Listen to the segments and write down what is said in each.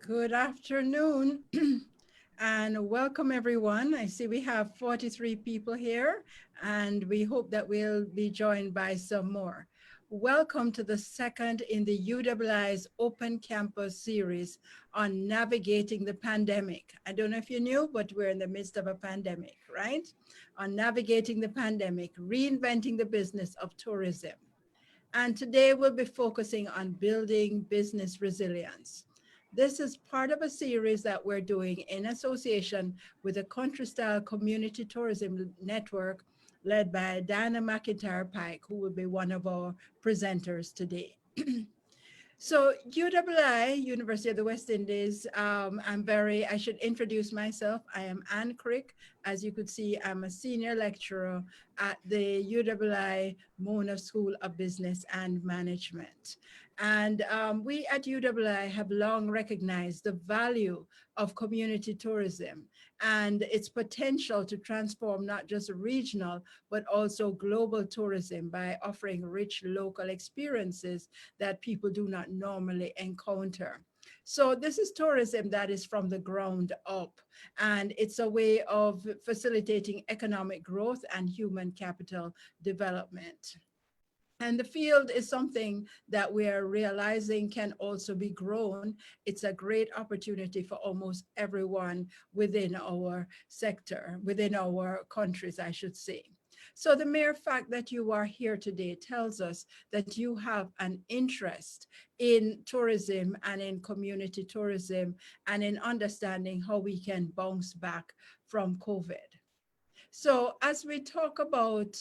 Good afternoon and welcome everyone. I see we have 43 people here and we hope that we'll be joined by some more. Welcome to the second in the UWI's Open Campus series on navigating the pandemic. I don't know if you knew, but we're in the midst of a pandemic, right? On navigating the pandemic, reinventing the business of tourism. And today we'll be focusing on building business resilience. This is part of a series that we're doing in association with the Country Style Community Tourism Network led by Diana McIntyre Pike, who will be one of our presenters today. So UWI, University of the West Indies, I should introduce myself. I am Ann Crick. As you could see, I'm a senior lecturer at the UWI Mona School of Business and Management. And we at UWI have long recognized the value of community tourism and its potential to transform not just regional, but also global tourism by offering rich local experiences that people do not normally encounter. So this is tourism that is from the ground up, and it's a way of facilitating economic growth and human capital development. And the field is something that we are realizing can also be grown. It's a great opportunity for almost everyone within our sector, within our countries, I should say. So the mere fact that you are here today tells us that you have an interest in tourism and in community tourism and in understanding how we can bounce back from COVID. So as we talk about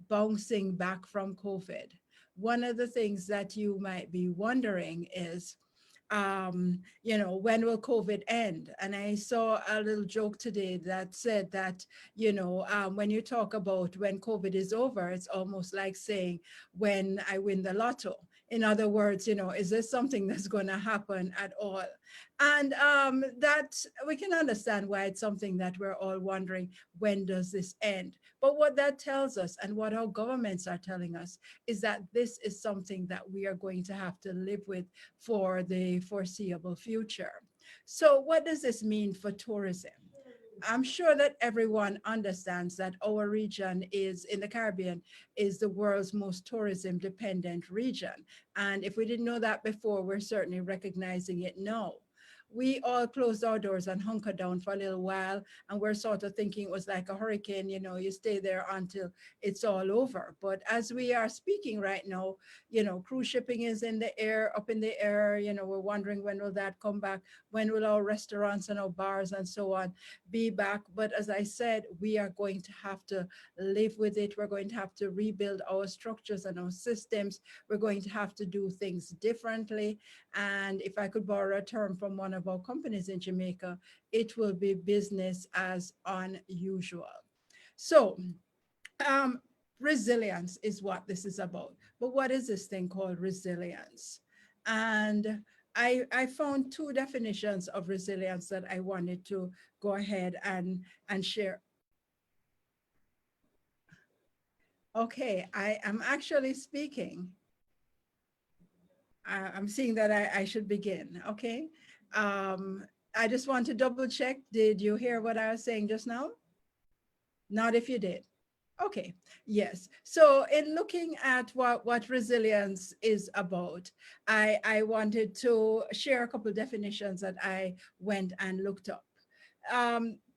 bouncing back from COVID, one of the things that you might be wondering is, when will COVID end? And I saw a little joke today that said that, when you talk about when COVID is over, it's almost like saying, when I win the lotto. In other words, is this something that's going to happen at all? And that we can understand why it's something that we're all wondering, when does this end? But what that tells us and what our governments are telling us is that this is something that we are going to have to live with for the foreseeable future. So what does this mean for tourism? I'm sure that everyone understands that our region is in the Caribbean is the world's most tourism dependent region. And if we didn't know that before, we're certainly recognizing it now. We all closed our doors and hunkered down for a little while, and we're sort of thinking it was like a hurricane, you stay there until it's all over. But as we are speaking right now, cruise shipping is in the air, up in the air, we're wondering when will that come back? When will our restaurants and our bars and so on be back? But as I said, we are going to have to live with it. We're going to have to rebuild our structures and our systems. We're going to have to do things differently. And if I could borrow a term from one of our companies in Jamaica, it will be business as unusual. So um, resilience is what this is about. But what is this thing called resilience? And I found two definitions of resilience that I wanted to go ahead and share. Okay, I am actually speaking. I'm seeing that I should begin. Okay. Um, I just want to double check. Did you hear what I was saying just now? Not if you did. Okay, yes. So in looking at what resilience is about, I wanted to share a couple of definitions that I went and looked up.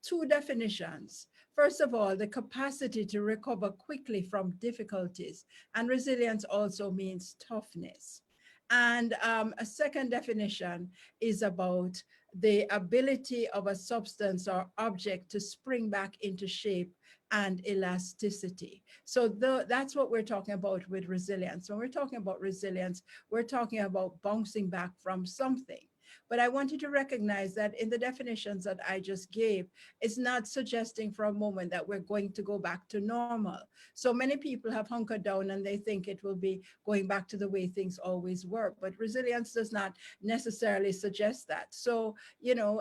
Two definitions. First of all, the capacity to recover quickly from difficulties, and resilience also means toughness. And a second definition is about the ability of a substance or object to spring back into shape and elasticity. So that's what we're talking about with resilience. When we're talking about resilience, we're talking about bouncing back from something. But I want you to recognize that in the definitions that I just gave, it's not suggesting for a moment that we're going to go back to normal. So many people have hunkered down and they think it will be going back to the way things always were. But resilience does not necessarily suggest that. So,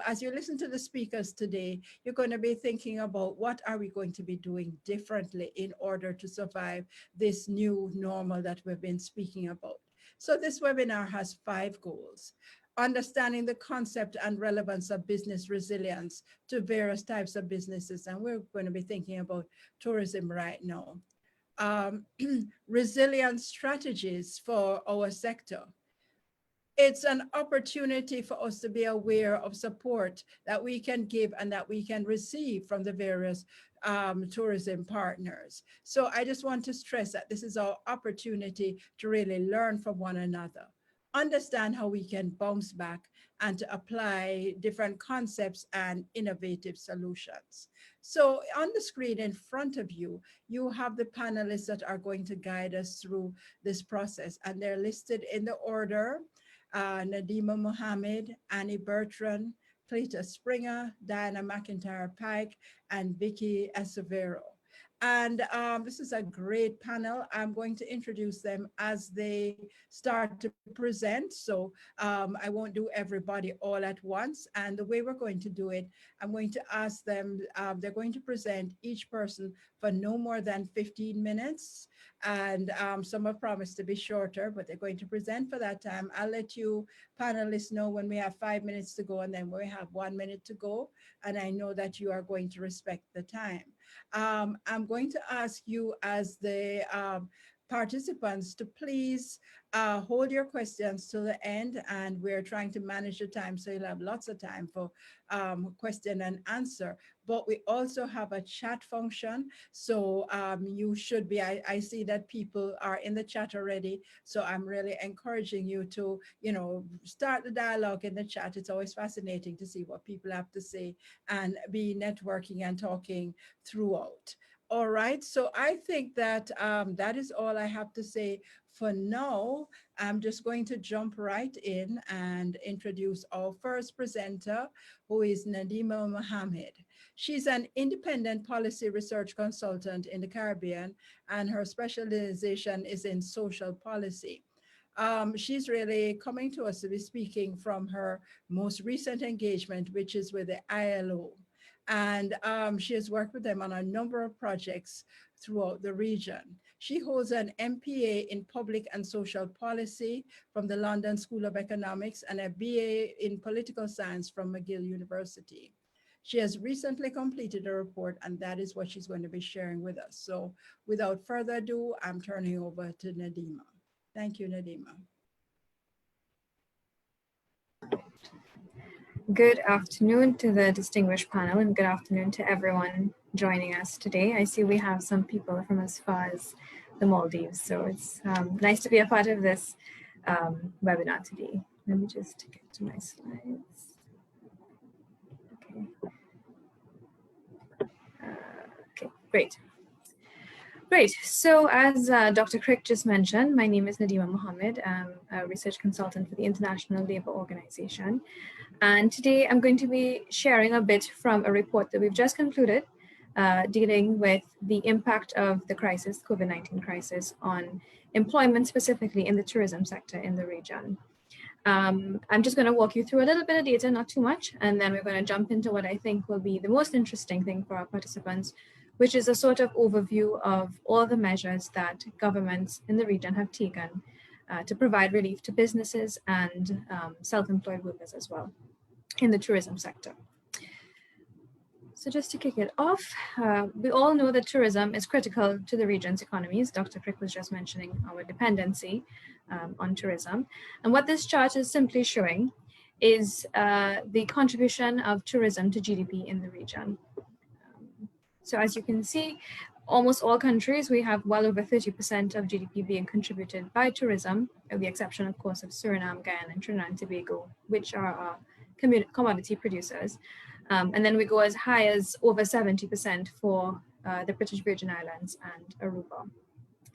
as you listen to the speakers today, you're going to be thinking about what are we going to be doing differently in order to survive this new normal that we've been speaking about. So this webinar has 5 goals. understanding the concept and relevance of business resilience to various types of businesses. And we're going to be thinking about tourism right now. Resilient strategies for our sector. It's an opportunity for us to be aware of support that we can give and that we can receive from the various tourism partners. So I just want to stress that this is our opportunity to really learn from one another, understand how we can bounce back and to apply different concepts and innovative solutions. So on the screen in front of you, you have the panelists that are going to guide us through this process, and they're listed in the order: Nadima Mohammed, Annie Bertrand, Cleta Springer, Diana McIntyre Pike, and Vicky Esovero. And this is a great panel. I'm going to introduce them as they start to present. So I won't do everybody all at once. And the way we're going to do it, I'm going to ask them, they're going to present each person for no more than 15 minutes. And some have promised to be shorter, but they're going to present for that time. I'll let you panelists know when we have 5 minutes to go and then we have 1 minute to go. And I know that you are going to respect the time. I'm going to ask you as the participants to please hold your questions to the end, and we're trying to manage the time so you'll have lots of time for question and answer. But we also have a chat function, so you should be, I see that people are in the chat already, so I'm really encouraging you to, start the dialogue in the chat. It's always fascinating to see what people have to say and be networking and talking throughout. All right, so I think that that is all I have to say for now. I'm just going to jump right in and introduce our first presenter, who is Nadima Mohammed. She's an independent policy research consultant in the Caribbean, and her specialization is in social policy. She's really coming to us to be speaking from her most recent engagement, which is with the ILO. And she has worked with them on a number of projects throughout the region. She holds an MPA in Public and Social Policy from the London School of Economics and a BA in Political Science from McGill University. She has recently completed a report, and that is what she's going to be sharing with us. So without further ado, I'm turning over to Nadima. Thank you, Nadima. Good afternoon to the distinguished panel, and good afternoon to everyone joining us today. I see we have some people from as far as the Maldives, so it's nice to be a part of this webinar today. Let me just get to my slides. Okay, okay, great. Great. So as Dr. Crick just mentioned, my name is Nadima Mohammed. I'm a research consultant for the International Labour Organization. And today I'm going to be sharing a bit from a report that we've just concluded dealing with the impact of the crisis, COVID-19 crisis, on employment specifically in the tourism sector in the region. I'm just going to walk you through a little bit of data, not too much, and then we're going to jump into what I think will be the most interesting thing for our participants, which is a sort of overview of all the measures that governments in the region have taken to provide relief to businesses and self-employed workers as well in the tourism sector. So just to kick it off, we all know that tourism is critical to the region's economies. Dr. Crick was just mentioning our dependency on tourism. And what this chart is simply showing is the contribution of tourism to GDP in the region. So as you can see, almost all countries, we have well over 30% of GDP being contributed by tourism, with the exception, of course, of Suriname, Guyana, and Trinidad and Tobago, which are our commodity producers. And then we go as high as over 70% for the British Virgin Islands and Aruba.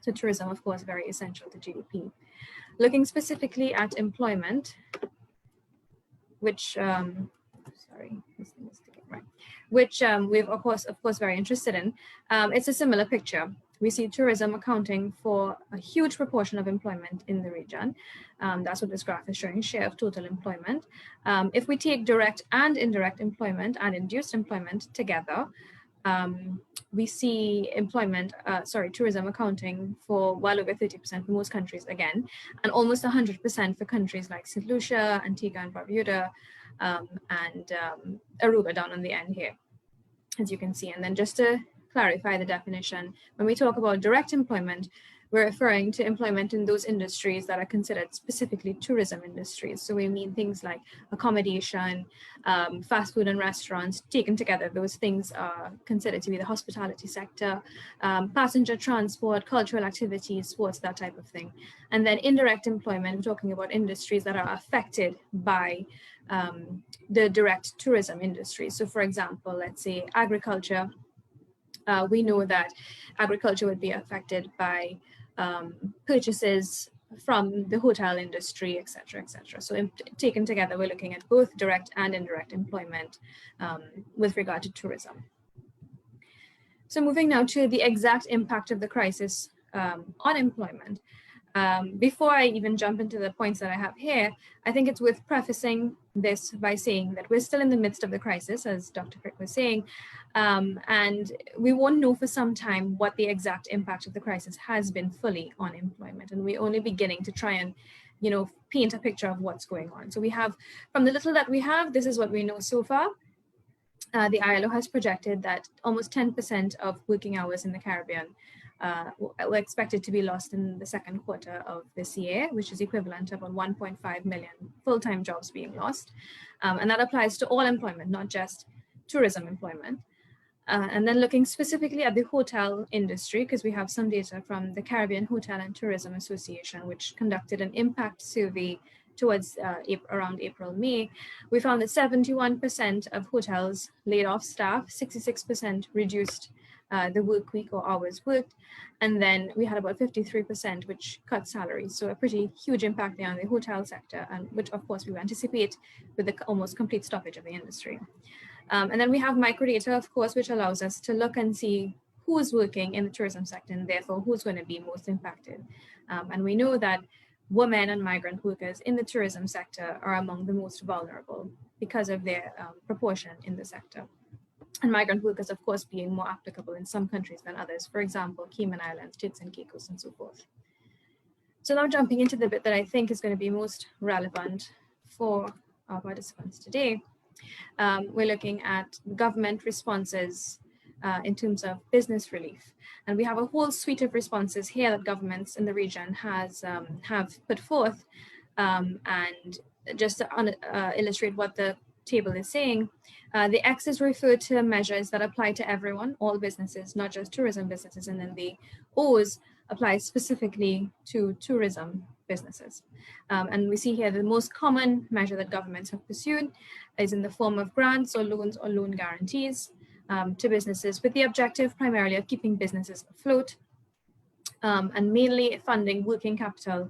So tourism, of course, very essential to GDP. Looking specifically at employment, which, which we've of course very interested in. It's a similar picture. We see tourism accounting for a huge proportion of employment in the region. That's what this graph is showing, share of total employment. If we take direct and indirect employment and induced employment together, we see tourism accounting for well over 30% for most countries again, and almost 100% for countries like St. Lucia, Antigua and Barbuda, and Aruba down on the end here, as you can see. And then just to clarify the definition, when we talk about direct employment, we're referring to employment in those industries that are considered specifically tourism industries. So we mean things like accommodation, fast food and restaurants. Taken together, those things are considered to be the hospitality sector, passenger transport, cultural activities, sports, that type of thing. And then indirect employment, we're talking about industries that are affected by the direct tourism industry. So for example, let's say agriculture. We know that agriculture would be affected by purchases from the hotel industry, et cetera, et cetera. So taken together, we're looking at both direct and indirect employment with regard to tourism. So moving now to the exact impact of the crisis on employment. Before I even jump into the points that I have here, I think it's worth prefacing this by saying that we're still in the midst of the crisis, as Dr. Crick was saying, and we won't know for some time what the exact impact of the crisis has been fully on employment. And we're only beginning to try and, paint a picture of what's going on. So we have, from the little that we have, this is what we know so far. The ILO has projected that almost 10% of working hours in the Caribbean were expected to be lost in the second quarter of this year, which is equivalent to about 1.5 million full-time jobs being lost. And that applies to all employment, not just tourism employment. And then looking specifically at the hotel industry, because we have some data from the Caribbean Hotel and Tourism Association, which conducted an impact survey towards around April, May, we found that 71% of hotels laid off staff, 66% reduced the work week or hours worked, and then we had about 53% which cut salaries. So a pretty huge impact there on the hotel sector, and which of course we anticipate with the almost complete stoppage of the industry. And then we have microdata, of course, which allows us to look and see who's working in the tourism sector and therefore who's going to be most impacted. And we know that women and migrant workers in the tourism sector are among the most vulnerable because of their proportion in the sector. And migrant workers, of course, being more applicable in some countries than others, for example, Cayman Islands, Turks and Caicos, and so forth. So now jumping into the bit that I think is going to be most relevant for our participants today, we're looking at government responses in terms of business relief. And we have a whole suite of responses here that governments in the region have put forth. And just to illustrate what the table is saying, the X's refer to measures that apply to everyone, all businesses, not just tourism businesses, and then the O's apply specifically to tourism businesses. And we see here the most common measure that governments have pursued is in the form of grants or loans or loan guarantees to businesses, with the objective primarily of keeping businesses afloat and mainly funding working capital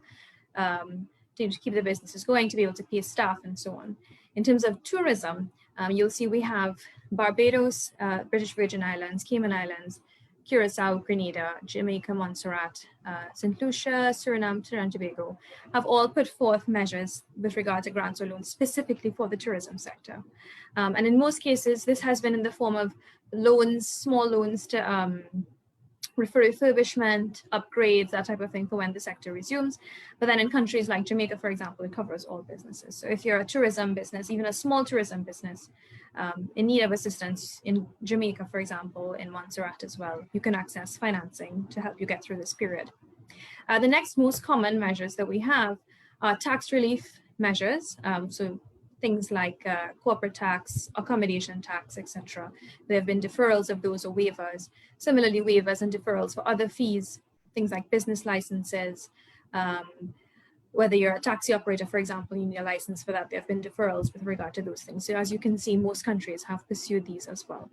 to keep the businesses going, to be able to pay staff and so on. In terms of tourism, you'll see we have Barbados, British Virgin Islands, Cayman Islands, Curacao, Grenada, Jamaica, Montserrat, St. Lucia, Suriname, Trinidad and Tobago have all put forth measures with regard to grants or loans specifically for the tourism sector. And in most cases, this has been in the form of loans, small loans to refurbishment, upgrades, that type of thing for when the sector resumes. But then in countries like Jamaica, for example, it covers all businesses. So if you're a tourism business, even a small tourism business in need of assistance in Jamaica, for example, in Montserrat as well, you can access financing to help you get through this period. The next most common measures that we have are tax relief measures. So things like corporate tax, accommodation tax, etc. There have been deferrals of those or waivers. Similarly, waivers and deferrals for other fees, things like business licenses. Whether you're a taxi operator, for example, you need a license for that. There have been deferrals with regard to those things. So as you can see, most countries have pursued these as well.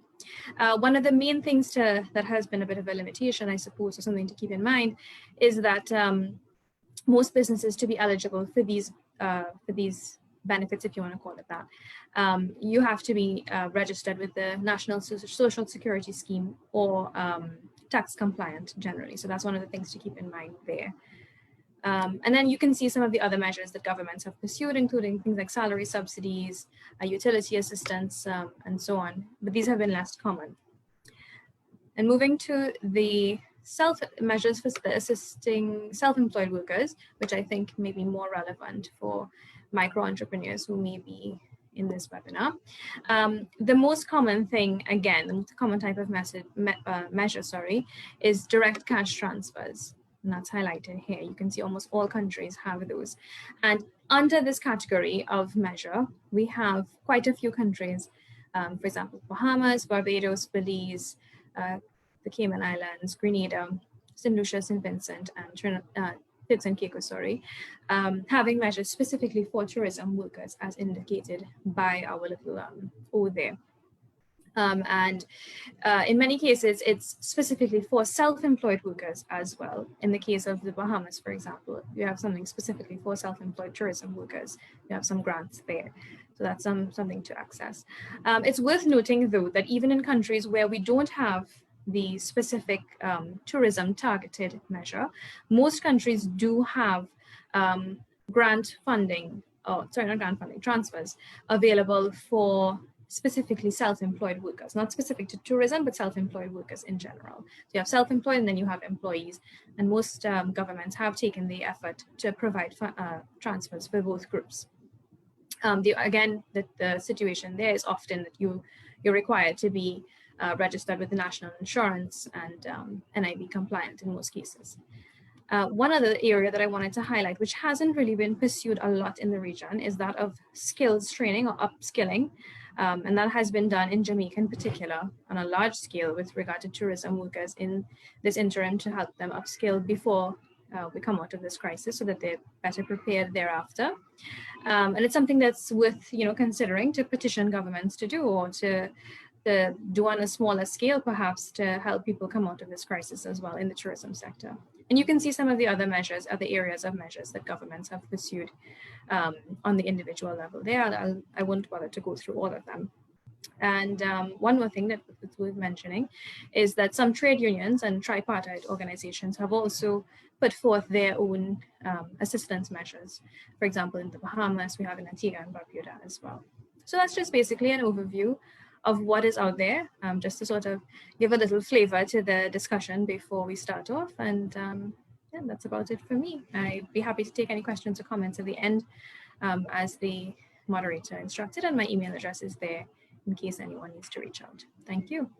One of the main things that has been a bit of a limitation, I suppose, or something to keep in mind, is that most businesses, to be eligible for these benefits, if you want to call it that, you have to be registered with the National Social Security Scheme or tax compliant generally. So that's one of the things to keep in mind there. And then you can see some of the other measures that governments have pursued, including things like salary subsidies, utility assistance, and so on. But these have been less common. And moving to the self measures for assisting self-employed workers, which I think may be more relevant for micro entrepreneurs who may be in this webinar. The most common thing, again, the most common type of measure, is direct cash transfers. And that's highlighted here. You can see almost all countries have those. And under this category of measure, we have quite a few countries, for example, Bahamas, Barbados, Belize, the Cayman Islands, Grenada, St. Lucia, St. Vincent, and Kitts and Caicos, having measures specifically for tourism workers, as indicated by our little O there. In many cases, it's specifically for self-employed workers as well. In the case of the Bahamas, for example, you have something specifically for self-employed tourism workers. You have some grants there. So that's something to access. It's worth noting, though, that even in countries where we don't have the specific tourism targeted measure, most countries do have grant funding, transfers available for specifically self-employed workers, not specific to tourism, but self-employed workers in general. So you have self-employed and then you have employees, and most governments have taken the effort to provide transfers for both groups. The situation there is often that you're required to be registered with the national insurance and NIB compliant in most cases. One other area that I wanted to highlight, which hasn't really been pursued a lot in the region, is that of skills training or upskilling. And that has been done in Jamaica in particular on a large scale with regard to tourism workers in this interim to help them upskill before we come out of this crisis so that they're better prepared thereafter. And it's something that's worth considering to petition governments to do, or to do on a smaller scale, perhaps, to help people come out of this crisis as well in the tourism sector. And you can see some of the other measures, other areas of measures that governments have pursued on the individual level there. I won't bother to go through all of them. And one more thing that's worth mentioning is that some trade unions and tripartite organizations have also put forth their own assistance measures. For example, in the Bahamas, we have in Antigua and Barbuda as well. So that's just basically an overview of what is out there, just to sort of give a little flavor to the discussion before we start off. And yeah, that's about it for me. I'd be happy to take any questions or comments at the end as the moderator instructed, and my email address is there in case anyone needs to reach out. Thank you.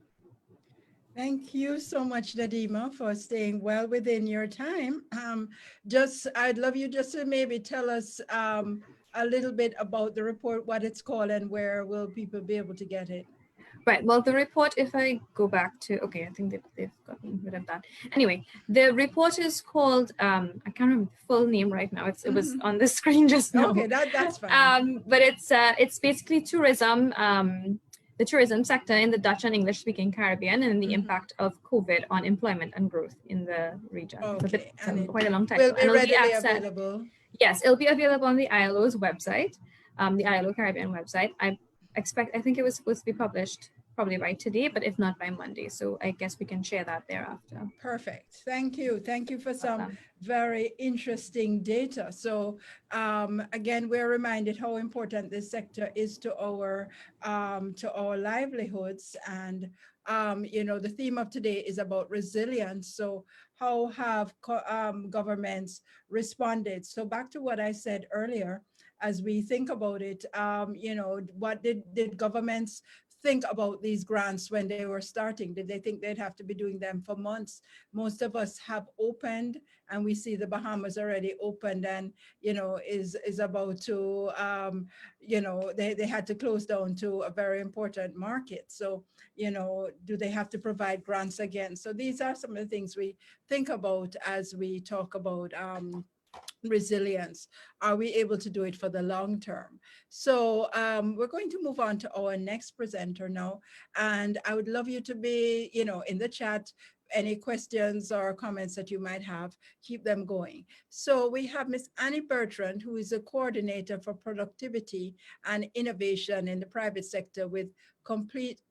Thank you so much, Nadima, for staying well within your time. I'd love you just to maybe tell us a little bit about the report, what it's called, and where will people be able to get it? Right, well, the report, if I go back to, okay, I think they've gotten rid of that. Anyway, the report is called, I can't remember the full name right now. It was on the screen just now. Okay, that's fine. But it's basically tourism, the tourism sector in the Dutch and English speaking Caribbean, and the impact of COVID on employment and growth in the region. Okay, and quite a long time. Will be readily available. Yes, it'll be available on the ILO's website, the ILO Caribbean website. I think it was supposed to be published probably by today, but if not by Monday. So I guess we can share that thereafter. Perfect. Thank you. Thank you for some very interesting data. So again, we're reminded how important this sector is to our livelihoods. And the theme of today is about resilience. So how have governments responded? So back to what I said earlier, as we think about it, what did governments think about these grants when they were starting? Did they think they'd have to be doing them for months? Most of us have opened, and we see the Bahamas already opened and, is about to, they had to close down to a very important market. So, do they have to provide grants again? So these are some of the things we think about as we talk about resilience. Are we able to do it for the long term? So we're going to move on to our next presenter now, and I would love you to be in the chat. Any questions or comments that you might have, keep them going. So we have Miss Annie Bertrand, who is a coordinator for productivity and innovation in the private sector with Compete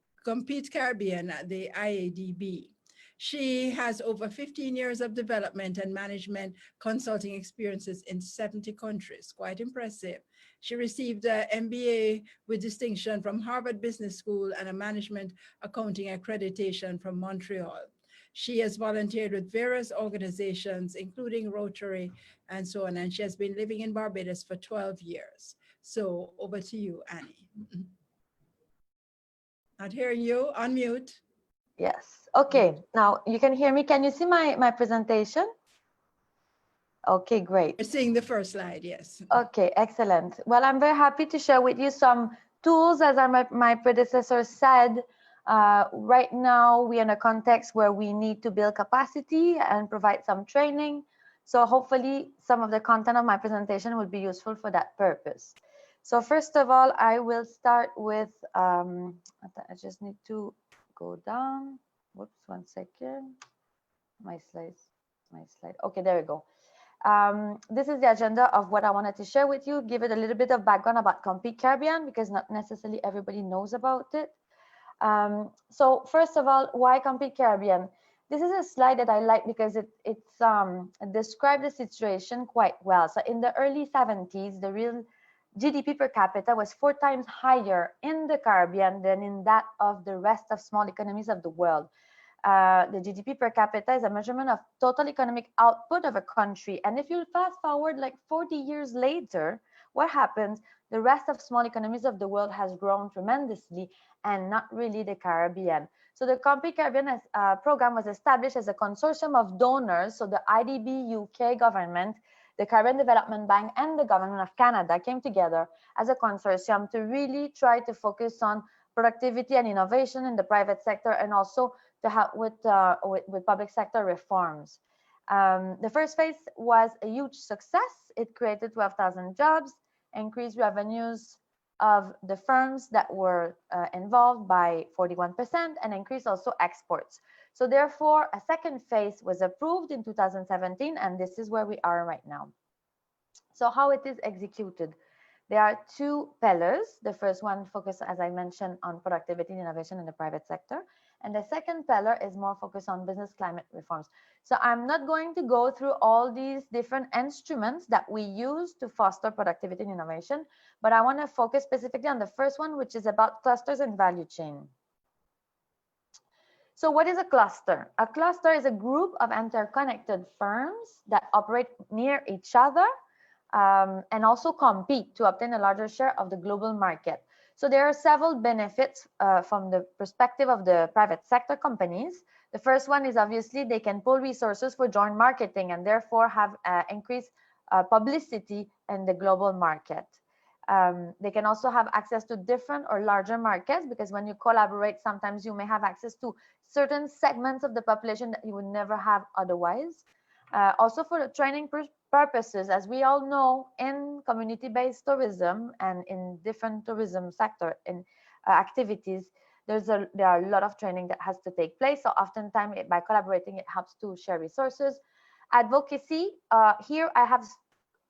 Caribbean at the IADB. She has over 15 years of development and management consulting experiences in 70 countries. Quite impressive. She received an MBA with distinction from Harvard Business School and a management accounting accreditation from Montreal. She has volunteered with various organizations, including Rotary and so on, and she has been living in Barbados for 12 years. So over to you, Annie. Not hearing you, unmute. Yes. Okay. Now you can hear me. Can you see my presentation? Okay, great. We're seeing the first slide, yes. Okay, excellent. Well, I'm very happy to share with you some tools, as my predecessor said. Right now, we're in a context where we need to build capacity and provide some training. So hopefully some of the content of my presentation will be useful for that purpose. So first of all, I will start with, I just need to go down. Whoops, 1 second. My slide. Okay, there we go. This is the agenda of what I wanted to share with you, give it a little bit of background about Compete Caribbean, because not necessarily everybody knows about it. So first of all, why Compete Caribbean? This is a slide that I like because it describes the situation quite well. So in the early 70s, the real GDP per capita was 4 times higher in the Caribbean than in that of the rest of small economies of the world. The GDP per capita is a measurement of total economic output of a country. And if you fast forward like 40 years later, what happens? The rest of small economies of the world has grown tremendously, and not really the Caribbean. So the Compete Caribbean program was established as a consortium of donors. So the IDB UK government, the Caribbean Development Bank, and the government of Canada came together as a consortium to really try to focus on productivity and innovation in the private sector, and also to help with public sector reforms. The first phase was a huge success. It created 12,000 jobs, increased revenues of the firms that were involved by 41%, and increased also exports. So therefore, a second phase was approved in 2017, and this is where we are right now. So how it is executed? There are 2 pillars. The first one focuses, as I mentioned, on productivity and innovation in the private sector. And the second pillar is more focused on business climate reforms. So I'm not going to go through all these different instruments that we use to foster productivity and innovation, but I want to focus specifically on the first one, which is about clusters and value chain. So what is a cluster? A cluster is a group of interconnected firms that operate near each other and also compete to obtain a larger share of the global market. So there are several benefits from the perspective of the private sector companies. The first one is obviously they can pull resources for joint marketing and therefore have increased publicity in the global market. They can also have access to different or larger markets, because when you collaborate, sometimes you may have access to certain segments of the population that you would never have otherwise. Also for training purposes, as we all know, in community-based tourism and in different tourism sector and activities, there are a lot of training that has to take place. So oftentimes by collaborating, it helps to share resources. Advocacy, here I have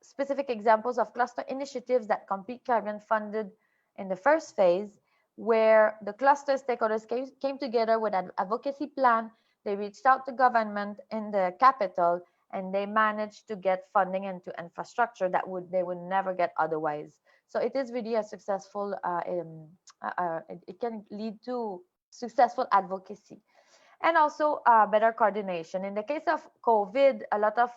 specific examples of cluster initiatives that Compete Caribbean funded in the first phase, where the cluster stakeholders came together with an advocacy plan. They reached out to government in the capital, and they managed to get funding into infrastructure that they would never get otherwise. So it is really a successful, it can lead to successful advocacy. And also better coordination. In the case of COVID, a lot of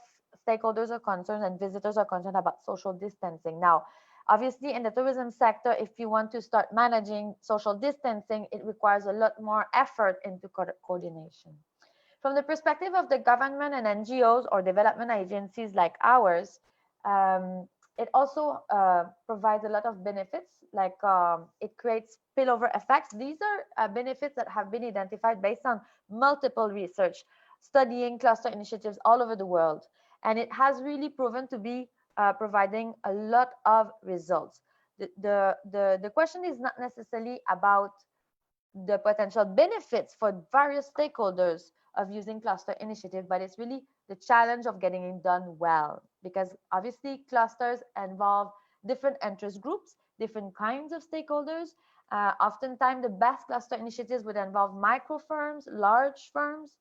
stakeholders are concerned and visitors are concerned about social distancing. Now, obviously in the tourism sector, if you want to start managing social distancing, it requires a lot more effort into coordination. From the perspective of the government and NGOs or development agencies like ours, it also provides a lot of benefits, like it creates spillover effects. These are benefits that have been identified based on multiple research, studying cluster initiatives all over the world. And it has really proven to be providing a lot of results. The question is not necessarily about the potential benefits for various stakeholders of using cluster initiative, but it's really the challenge of getting it done well, because obviously clusters involve different interest groups, different kinds of stakeholders. Oftentimes the best cluster initiatives would involve micro firms, large firms,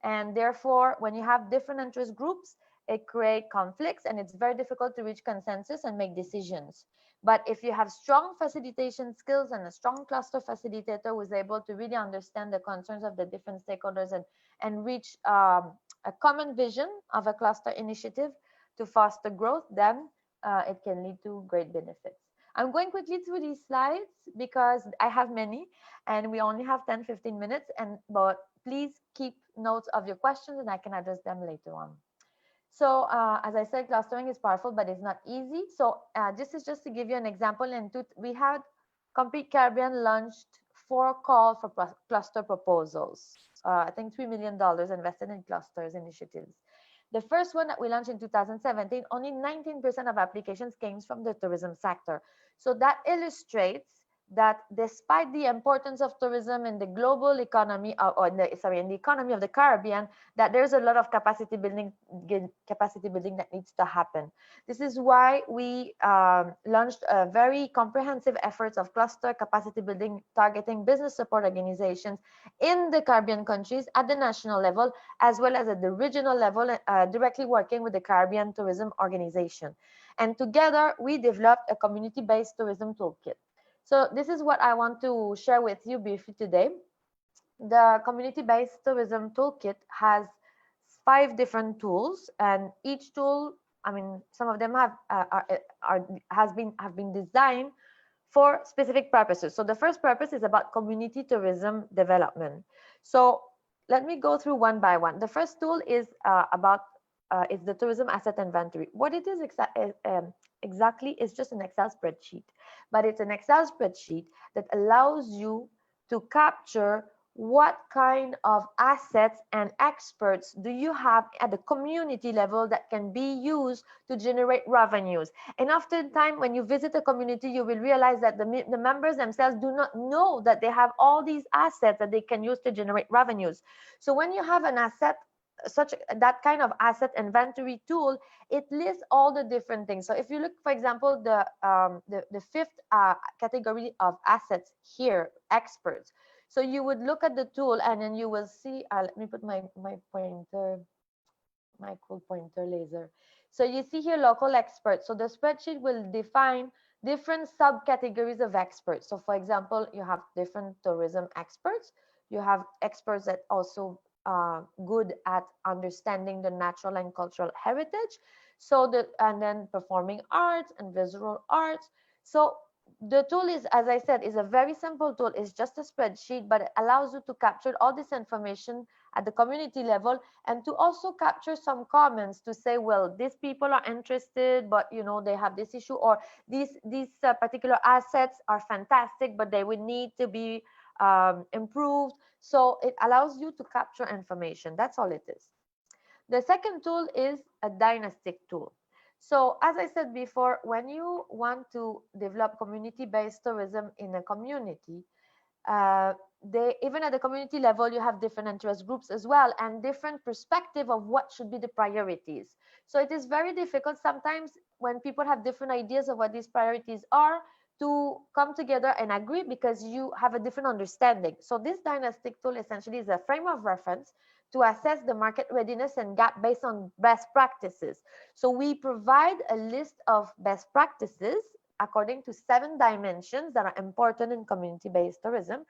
And therefore, when you have different interest groups, it creates conflicts and it's very difficult to reach consensus and make decisions. But if you have strong facilitation skills and a strong cluster facilitator who is able to really understand the concerns of the different stakeholders and reach a common vision of a cluster initiative to foster growth, then it can lead to great benefits. I'm going quickly through these slides because I have many and we only have 10-15 minutes, but please keep notes of your questions and I can address them later on. So as I said, clustering is powerful, but it's not easy. So this is just to give you an example. We had Compete Caribbean launched 4 calls for cluster proposals. I think $3 million invested in clusters initiatives. The first one that we launched in 2017, only 19% of applications came from the tourism sector. So that illustrates that despite the importance of tourism in the global economy, in the economy of the Caribbean, that there's a lot of capacity building that needs to happen. This is why we launched a very comprehensive efforts of cluster capacity building, targeting business support organizations in the Caribbean countries at the national level, as well as at the regional level, directly working with the Caribbean Tourism Organization. And together, we developed a community-based tourism toolkit. So this is what I want to share with you briefly today. The community-based tourism toolkit has 5 different tools, and each tool, I mean, some of them have been designed for specific purposes. So the first purpose is about community tourism development. So let me go through one by one. The first tool is it's the tourism asset inventory. What it is exactly is just an Excel spreadsheet, but it's an Excel spreadsheet that allows you to capture what kind of assets and experts do you have at the community level that can be used to generate revenues. And oftentimes when you visit a community, you will realize that the members themselves do not know that they have all these assets that they can use to generate revenues. So when you have an asset, that kind of asset inventory tool, it lists all the different things. So if you look, for example, the 5th category of assets here, experts. So you would look at the tool and then you will see, let me put my pointer, my cool pointer laser. So you see here local experts. So the spreadsheet will define different subcategories of experts. So for example, you have different tourism experts. You have experts that also good at understanding the natural and cultural heritage. And then performing arts and visual arts. So the tool is, as I said, is a very simple tool. It's just a spreadsheet, but it allows you to capture all this information at the community level and to also capture some comments to say, well, these people are interested, but you know, they have this issue, or these particular assets are fantastic, but they would need to be improved. So it allows you to capture information. That's all it is. The second tool is a dynastic tool. So as I said before, when you want to develop community-based tourism in a community, even at the community level, you have different interest groups as well and different perspective of what should be the priorities. So it is very difficult sometimes when people have different ideas of what these priorities are to come together and agree because you have a different understanding. So this dynastic tool essentially is a frame of reference to assess the market readiness and gap based on best practices. So we provide a list of best practices according to 7 dimensions that are important in community-based tourism.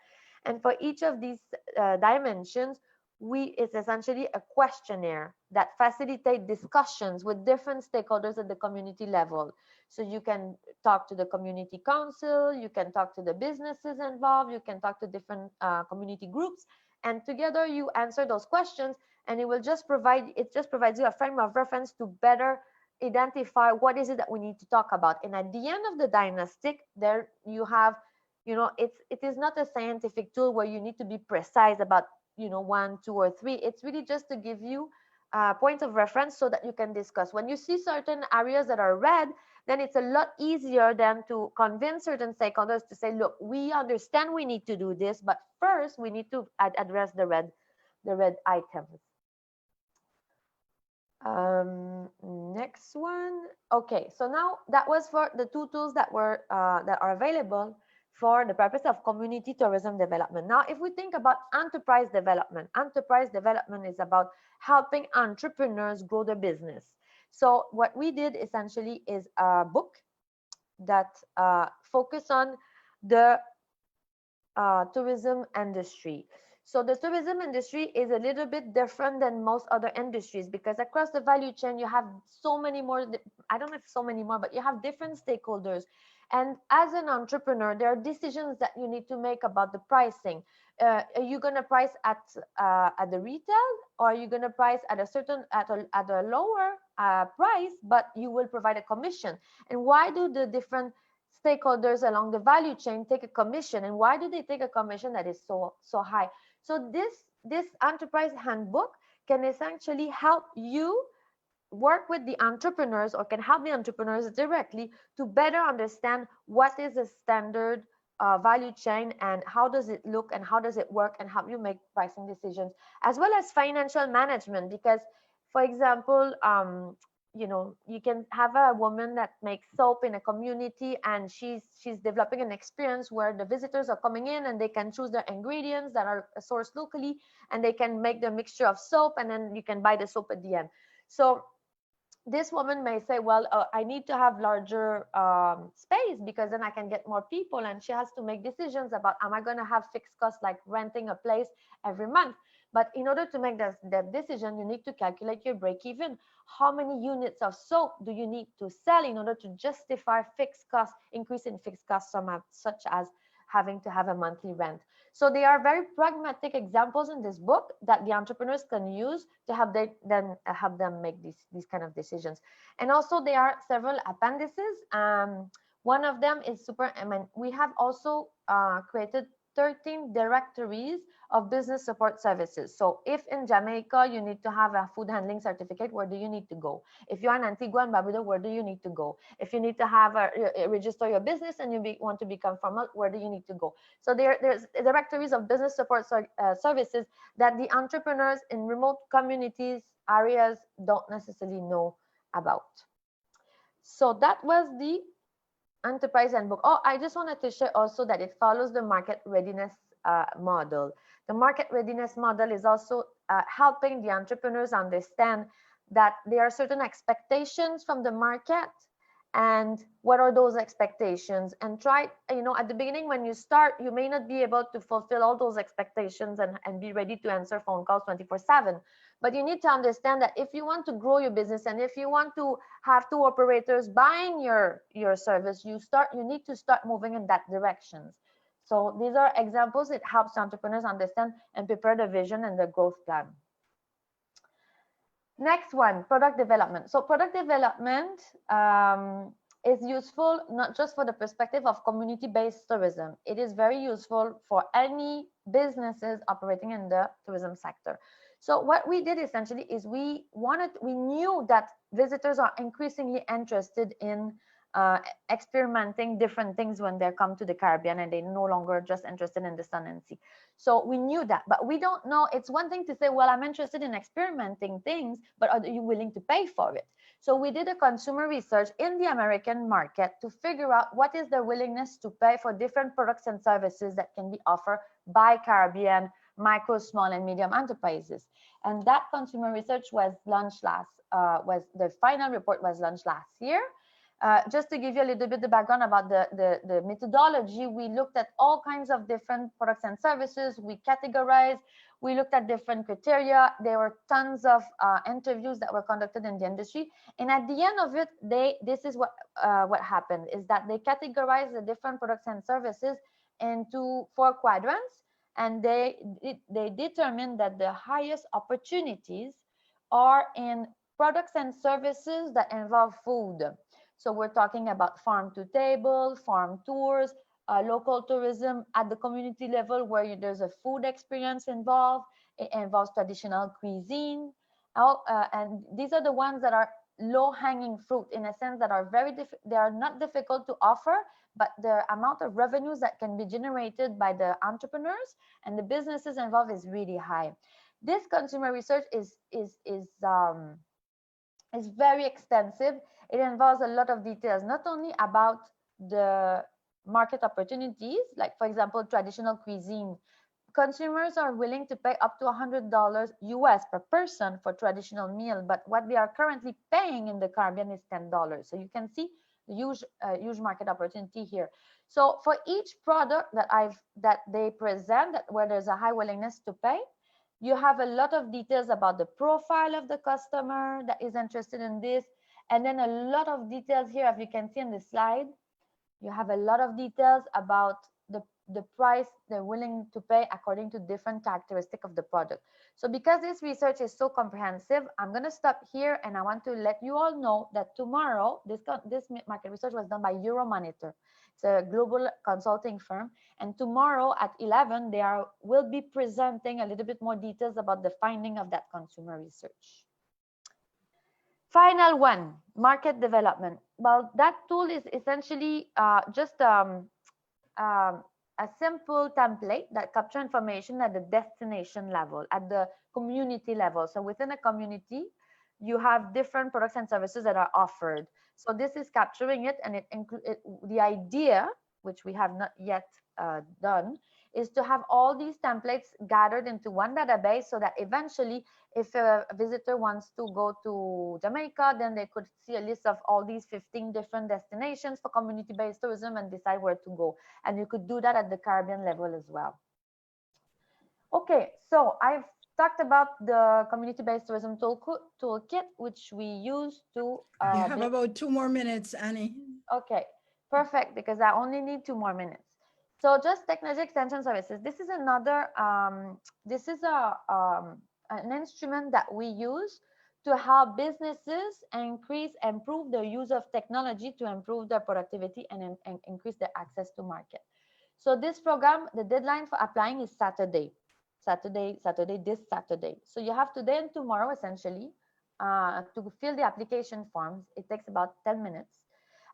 And for each of these dimensions, it's essentially a questionnaire that facilitates discussions with different stakeholders at the community level. So you can talk to the community council, you can talk to the businesses involved, you can talk to different community groups, and together you answer those questions, and it just provides you a frame of reference to better identify what is it that we need to talk about. And at the end of the dynastic, there you have, you know, it is not a scientific tool where you need to be precise about, you know, 1, 2, or 3. It's really just to give you points of reference so that you can discuss. When you see certain areas that are red, then it's a lot easier than to convince certain stakeholders to say, look, we understand we need to do this, but first we need to address the red items. Next one. Okay, so now that was for the 2 tools that are available. for the purpose of community tourism development. Now, if we think about enterprise development is about helping entrepreneurs grow their business. So what we did essentially is a book that focus on the tourism industry. So the tourism industry is a little bit different than most other industries, because across the value chain you have so many more, I don't have so many more, but you have different stakeholders. And as an entrepreneur, there are decisions that you need to make about the pricing. Are you going to price at the retail, or are you going to price at a lower price, but you will provide a commission? And why do the different stakeholders along the value chain take a commission, and why do they take a commission that is so high? So this enterprise handbook can essentially help you work with the entrepreneurs, or can help the entrepreneurs directly to better understand what is the standard value chain, and how does it look, and how does it work, and help you make pricing decisions, as well as financial management. Because, for example, you know, you can have a woman that makes soap in a community, and she's developing an experience where the visitors are coming in and they can choose their ingredients that are sourced locally, and they can make the mixture of soap, and then you can buy the soap at the end. So this woman may say, well, I need to have larger space, because then I can get more people, and she has to make decisions about, am I going to have fixed costs like renting a place every month? But in order to make that decision, you need to calculate your break even. How many units of soap do you need to sell in order to justify fixed costs, increase in fixed costs, such as having to have a monthly rent? So they are very pragmatic examples in this book that the entrepreneurs can use to help them make these kind of decisions. And also there are several appendices. One of them is super. I mean, we have also created 13 directories of business support services. So if in Jamaica you need to have a food handling certificate, where do you need to go? If you're in Antigua and Barbuda, where do you need to go? If you need to have register your business and you want to become formal, where do you need to go? So there's directories of business support services that the entrepreneurs in remote communities areas don't necessarily know about. So that was the enterprise handbook. Oh, I just wanted to share also that it follows the market readiness model. The market readiness model is also helping the entrepreneurs understand that there are certain expectations from the market, and what are those expectations, and try, you know, at the beginning when you start, you may not be able to fulfill all those expectations and be ready to answer phone calls 24/7. But you need to understand that if you want to grow your business, and if you want to have two operators buying your service, you need to start moving in that direction. So these are examples. It helps entrepreneurs understand and prepare the vision and the growth plan. Next one, product development. So product development is useful not just for the perspective of community-based tourism. It is very useful for any businesses operating in the tourism sector. So what we did essentially is we knew that visitors are increasingly interested in experimenting different things when they come to the Caribbean, and they're no longer just interested in the sun and sea. So we knew that, but we don't know. It's one thing to say, well, I'm interested in experimenting things, but are you willing to pay for it? So we did a consumer research in the American market to figure out what is their willingness to pay for different products and services that can be offered by Caribbean micro, small, and medium enterprises. And that consumer research was launched the final report was launched last year. Just to give you a little bit the background about the methodology, we looked at all kinds of different products and services. We categorized, we looked at different criteria. There were tons of interviews that were conducted in the industry. And at the end of it, this is what happened, is that they categorized the different products and services into 4 quadrants. And they determined that the highest opportunities are in products and services that involve food. So we're talking about farm to table, farm tours, local tourism at the community level where there's a food experience involved. It involves traditional cuisine. And these are the ones that are low-hanging fruit, in a sense that are they are not difficult to offer, but the amount of revenues that can be generated by the entrepreneurs and the businesses involved is really high. This consumer research is very extensive. It involves a lot of details, not only about the market opportunities, like for example, traditional cuisine. Consumers are willing to pay up to $100 US per person for traditional meal, but what they are currently paying in the Caribbean is $10. So you can see the huge market opportunity here. So for each product that they present, where there's a high willingness to pay, you have a lot of details about the profile of the customer that is interested in this, and then a lot of details here, as you can see in the slide. You have a lot of details about the price they're willing to pay according to different characteristics of the product. So because this research is so comprehensive, I'm going to stop here, and I want to let you all know that tomorrow, this market research was done by Euromonitor. It's a global consulting firm, and tomorrow at 11 will be presenting a little bit more details about the finding of that consumer research. Final one, market development. Well, that tool is essentially just a simple template that captures information at the destination level, at the community level. So within a community, you have different products and services that are offered. So this is capturing it, and the idea, which we have not yet done, is to have all these templates gathered into one database, so that eventually, if a visitor wants to go to Jamaica, then they could see a list of all these 15 different destinations for community-based tourism and decide where to go. And you could do that at the Caribbean level as well. Okay, so I've talked about the community-based tourism toolkit, which we use to... you have about 2 more minutes, Annie. Okay, perfect, because I only need 2 more minutes. So just technology extension services. This is another, this is an instrument that we use to help businesses improve their use of technology to improve their productivity and increase their access to market. So this program, the deadline for applying is Saturday. This Saturday. So you have today and tomorrow essentially to fill the application forms. It takes about 10 minutes.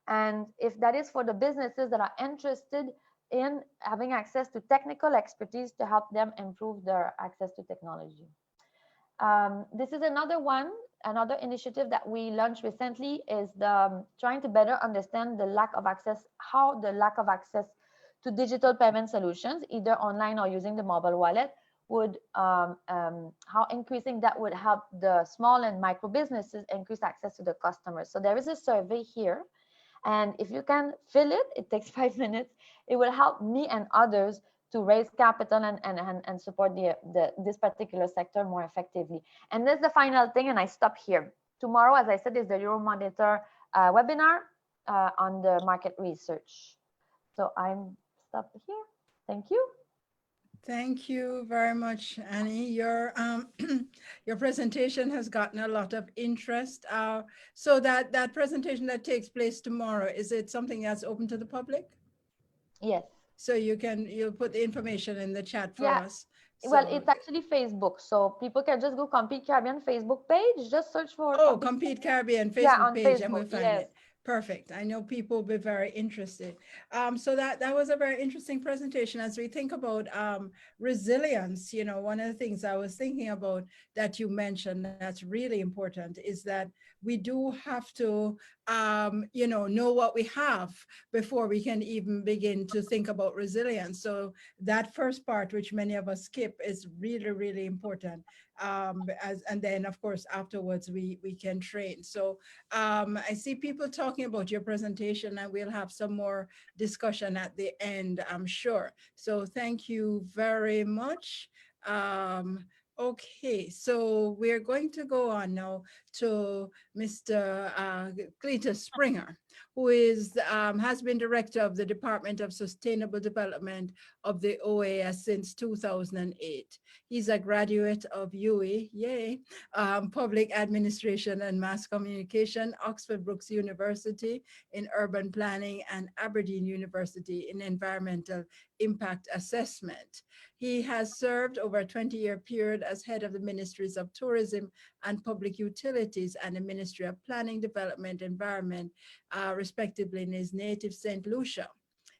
And if that is for the businesses that are interested in having access to technical expertise to help them improve their access to technology. This is another initiative that we launched recently, is trying to better understand how the lack of access to digital payment solutions, either online or using the mobile wallet, how increasing that would help the small and micro businesses increase access to the customers. So there is a survey here, and if you can fill it, it takes 5 minutes. It will help me and others to raise capital and support this particular sector more effectively. And this is the final thing, and I stop here. Tomorrow, as I said, is the Euromonitor webinar on the market research. So I'm stopped here. Thank you. Thank you very much, Annie. Your your presentation has gotten a lot of interest. So that presentation that takes place tomorrow, is it something that's open to the public? Yes. So you'll put the information in the chat for us. So, well, it's actually Facebook, so people can just go Compete Caribbean Facebook page. Just search for Compete Caribbean Facebook page, and we'll find it. Perfect. I know people will be very interested. So that was a very interesting presentation. As we think about resilience, one of the things I was thinking about that you mentioned that's really important is that we do have to, know what we have before we can even begin to think about resilience. So that first part, which many of us skip, is really, really important. And then, of course, afterwards, we can train. So I see people talking about your presentation, and we'll have some more discussion at the end, I'm sure. So thank you very much. Okay, so we're going to go on now to Mr. Cletus Springer, who has been director of the Department of Sustainable Development of the OAS since 2008. He's a graduate of UWI, yay, Public Administration and Mass Communication, Oxford Brookes University in Urban Planning, and Aberdeen University in Environmental Impact Assessment. He has served over a 20-year period as head of the Ministries of Tourism and Public Utilities and the Ministry of Planning, Development, Environment, respectively, in his native St. Lucia.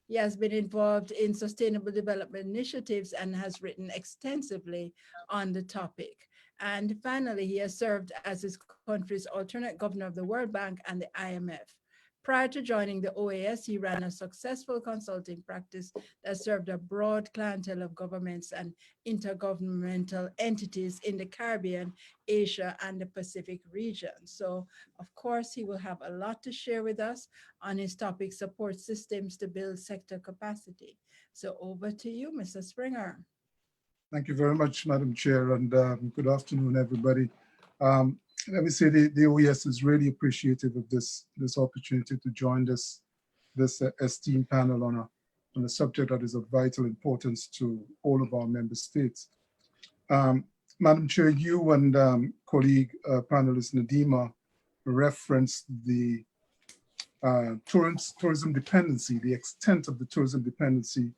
He has been involved in sustainable development initiatives and has written extensively on the topic. And finally, he has served as his country's alternate governor of the World Bank and the IMF. Prior to joining the OAS, he ran a successful consulting practice that served a broad clientele of governments and intergovernmental entities in the Caribbean, Asia, and the Pacific region. So, of course, he will have a lot to share with us on his topic, support systems to build sector capacity. So over to you, Mr. Springer. Thank you very much, Madam Chair, and good afternoon, everybody. Let me say the OES is really appreciative of this opportunity to join this esteemed panel on a subject that is of vital importance to all of our member states. Madam Chair, you and colleague panelist Nadima referenced the tourism dependency, the extent of the tourism dependency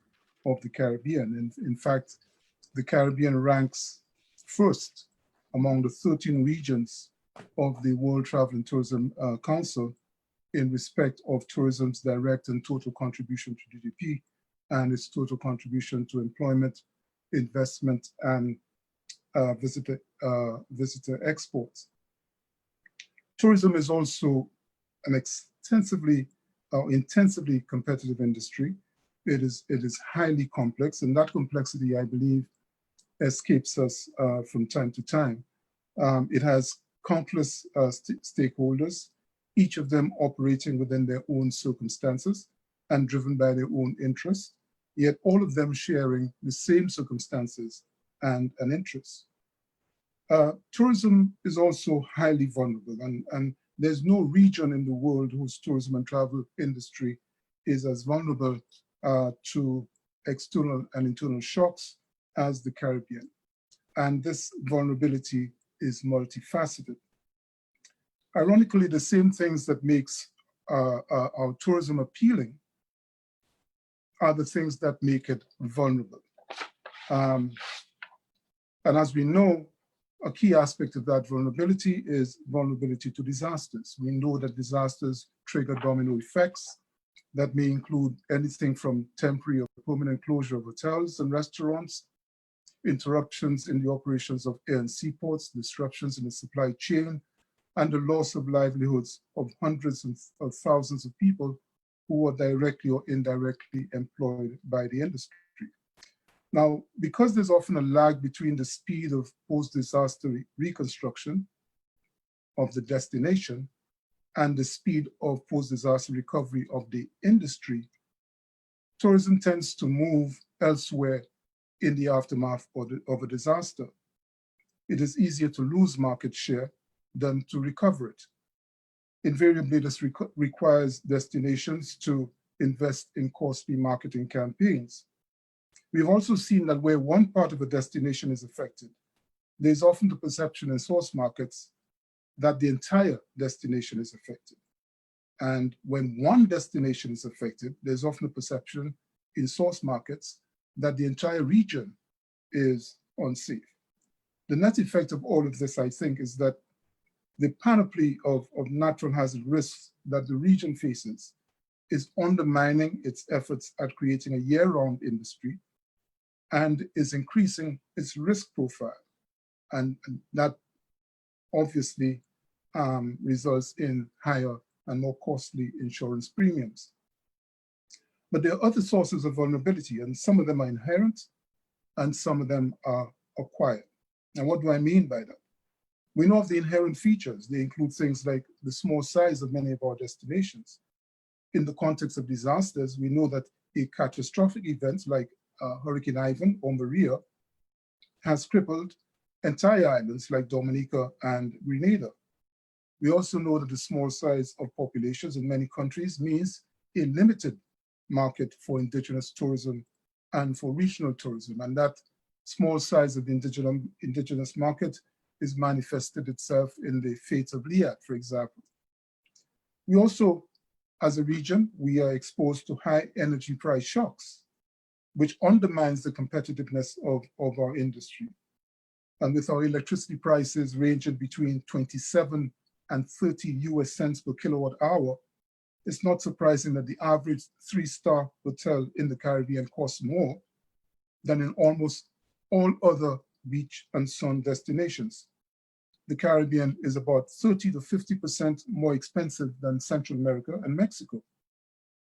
of the Caribbean. In fact, the Caribbean ranks first among the 13 regions of the World Travel and Tourism Council in respect of tourism's direct and total contribution to GDP and its total contribution to employment, investment, and visitor exports. Tourism is also an intensively competitive industry. It is highly complex, and that complexity, I believe, escapes us from time to time. It has countless stakeholders, each of them operating within their own circumstances and driven by their own interests, yet all of them sharing the same circumstances and interests. Tourism is also highly vulnerable, and there's no region in the world whose tourism and travel industry is as vulnerable to external and internal shocks as the Caribbean. And this vulnerability is multifaceted. Ironically, the same things that makes our tourism appealing are the things that make it vulnerable. And as we know, a key aspect of that vulnerability is vulnerability to disasters. We know that disasters trigger domino effects that may include anything from temporary or permanent closure of hotels and restaurants, interruptions in the operations of air and seaports, disruptions in the supply chain, and the loss of livelihoods of hundreds of thousands of people who are directly or indirectly employed by the industry. Now, because there's often a lag between the speed of post-disaster reconstruction of the destination and the speed of post-disaster recovery of the industry, tourism tends to move elsewhere in the aftermath of a disaster. It is easier to lose market share than to recover it. Invariably, this requires destinations to invest in costly marketing campaigns. We've also seen that where one part of a destination is affected, there's often the perception in source markets that the entire destination is affected. And when one destination is affected, there's often a perception in source markets that the entire region is unsafe. The net effect of all of this, I think, is that the panoply of natural hazard risks that the region faces is undermining its efforts at creating a year-round industry and is increasing its risk profile. And that obviously results in higher and more costly insurance premiums. But there are other sources of vulnerability, and some of them are inherent and some of them are acquired. And what do I mean by that? We know of the inherent features. They include things like the small size of many of our destinations. In the context of disasters, we know that a catastrophic event like Hurricane Ivan or Maria has crippled entire islands like Dominica and Grenada. We also know that the small size of populations in many countries means a limited market for indigenous tourism and for regional tourism. And that small size of the indigenous market is manifested itself in the fate of Liat, for example. We also, as a region, we are exposed to high energy price shocks, which undermines the competitiveness of our industry. And with our electricity prices ranging between 27 and 30 US cents per kilowatt hour, it's not surprising that the average 3-star hotel in the Caribbean costs more than in almost all other beach and sun destinations. the Caribbean is about 30 to 50% more expensive than Central America and Mexico.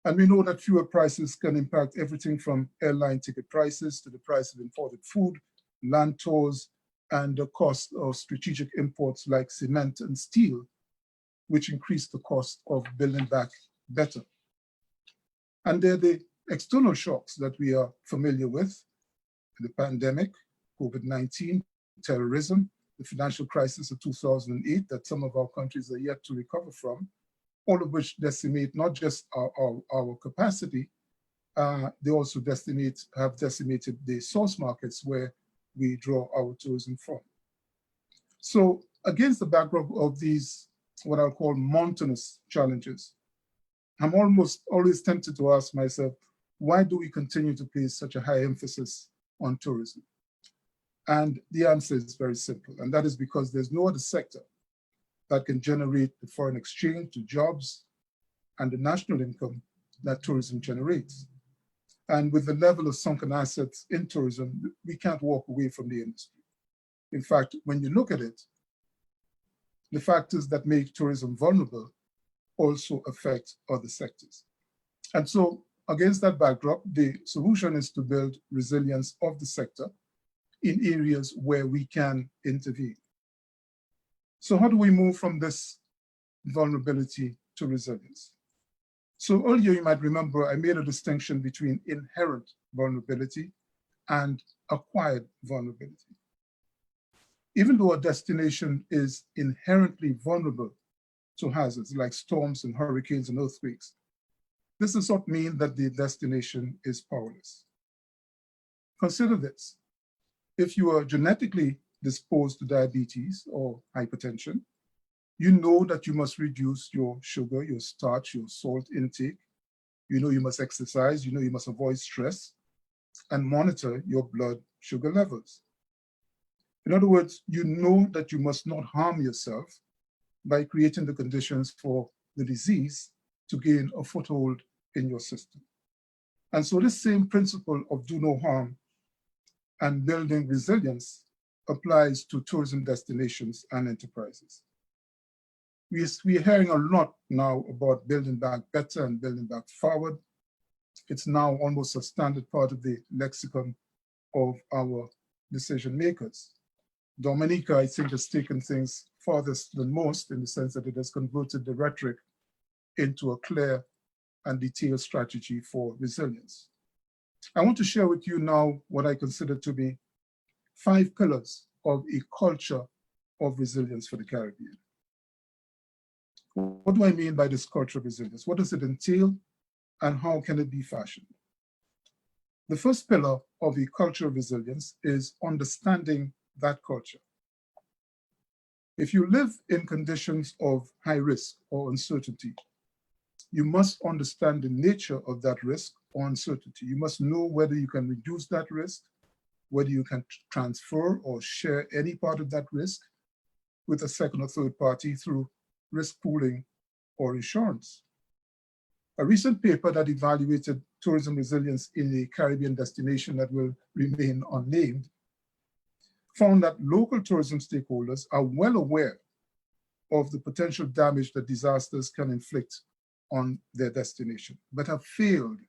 And we know that fuel prices can impact everything from airline ticket prices to the price of imported food, land tours, and the cost of strategic imports like cement and steel, which increase the cost of building back better. And they're the external shocks that we are familiar with: the pandemic, COVID-19, terrorism, the financial crisis of 2008 that some of our countries are yet to recover from, all of which decimate not just our capacity, they also have decimated the source markets where we draw our tourism from. So against the backdrop of these, what I'll call mountainous challenges, I'm almost always tempted to ask myself, why do we continue to place such a high emphasis on tourism? And the answer is very simple, and that is because there's no other sector that can generate the foreign exchange, the jobs, and the national income that tourism generates. And with the level of sunken assets in tourism, we can't walk away from the industry. In fact, when you look at it, the factors that make tourism vulnerable also affect other sectors. And so against that backdrop, the solution is to build resilience of the sector in areas where we can intervene. So how do we move from this vulnerability to resilience? So earlier, you might remember, I made a distinction between inherent vulnerability and acquired vulnerability. Even though a destination is inherently vulnerable to hazards like storms and hurricanes and earthquakes, this does not mean that the destination is powerless. Consider this: if you are genetically disposed to diabetes or hypertension, you know that you must reduce your sugar, your starch, your salt intake. You know you must exercise, you know you must avoid stress, and monitor your blood sugar levels. In other words, you know that you must not harm yourself by creating the conditions for the disease to gain a foothold in your system. And so this same principle of do no harm and building resilience applies to tourism destinations and enterprises. We are hearing a lot now about building back better and building back forward. It's now almost a standard part of the lexicon of our decision makers. Dominica, I think, has taken things farthest than most in the sense that it has converted the rhetoric into a clear and detailed strategy for resilience. I want to share with you now what I consider to be 5 pillars of a culture of resilience for the Caribbean. What do I mean by this culture of resilience? What does it entail, and how can it be fashioned? The first pillar of a culture of resilience is understanding that culture. If you live in conditions of high risk or uncertainty, you must understand the nature of that risk or uncertainty. You must know whether you can reduce that risk, whether you can transfer or share any part of that risk with a second or third party through risk pooling or insurance. A recent paper that evaluated tourism resilience in a Caribbean destination that will remain unnamed found that local tourism stakeholders are well aware of the potential damage that disasters can inflict on their destination, but have failed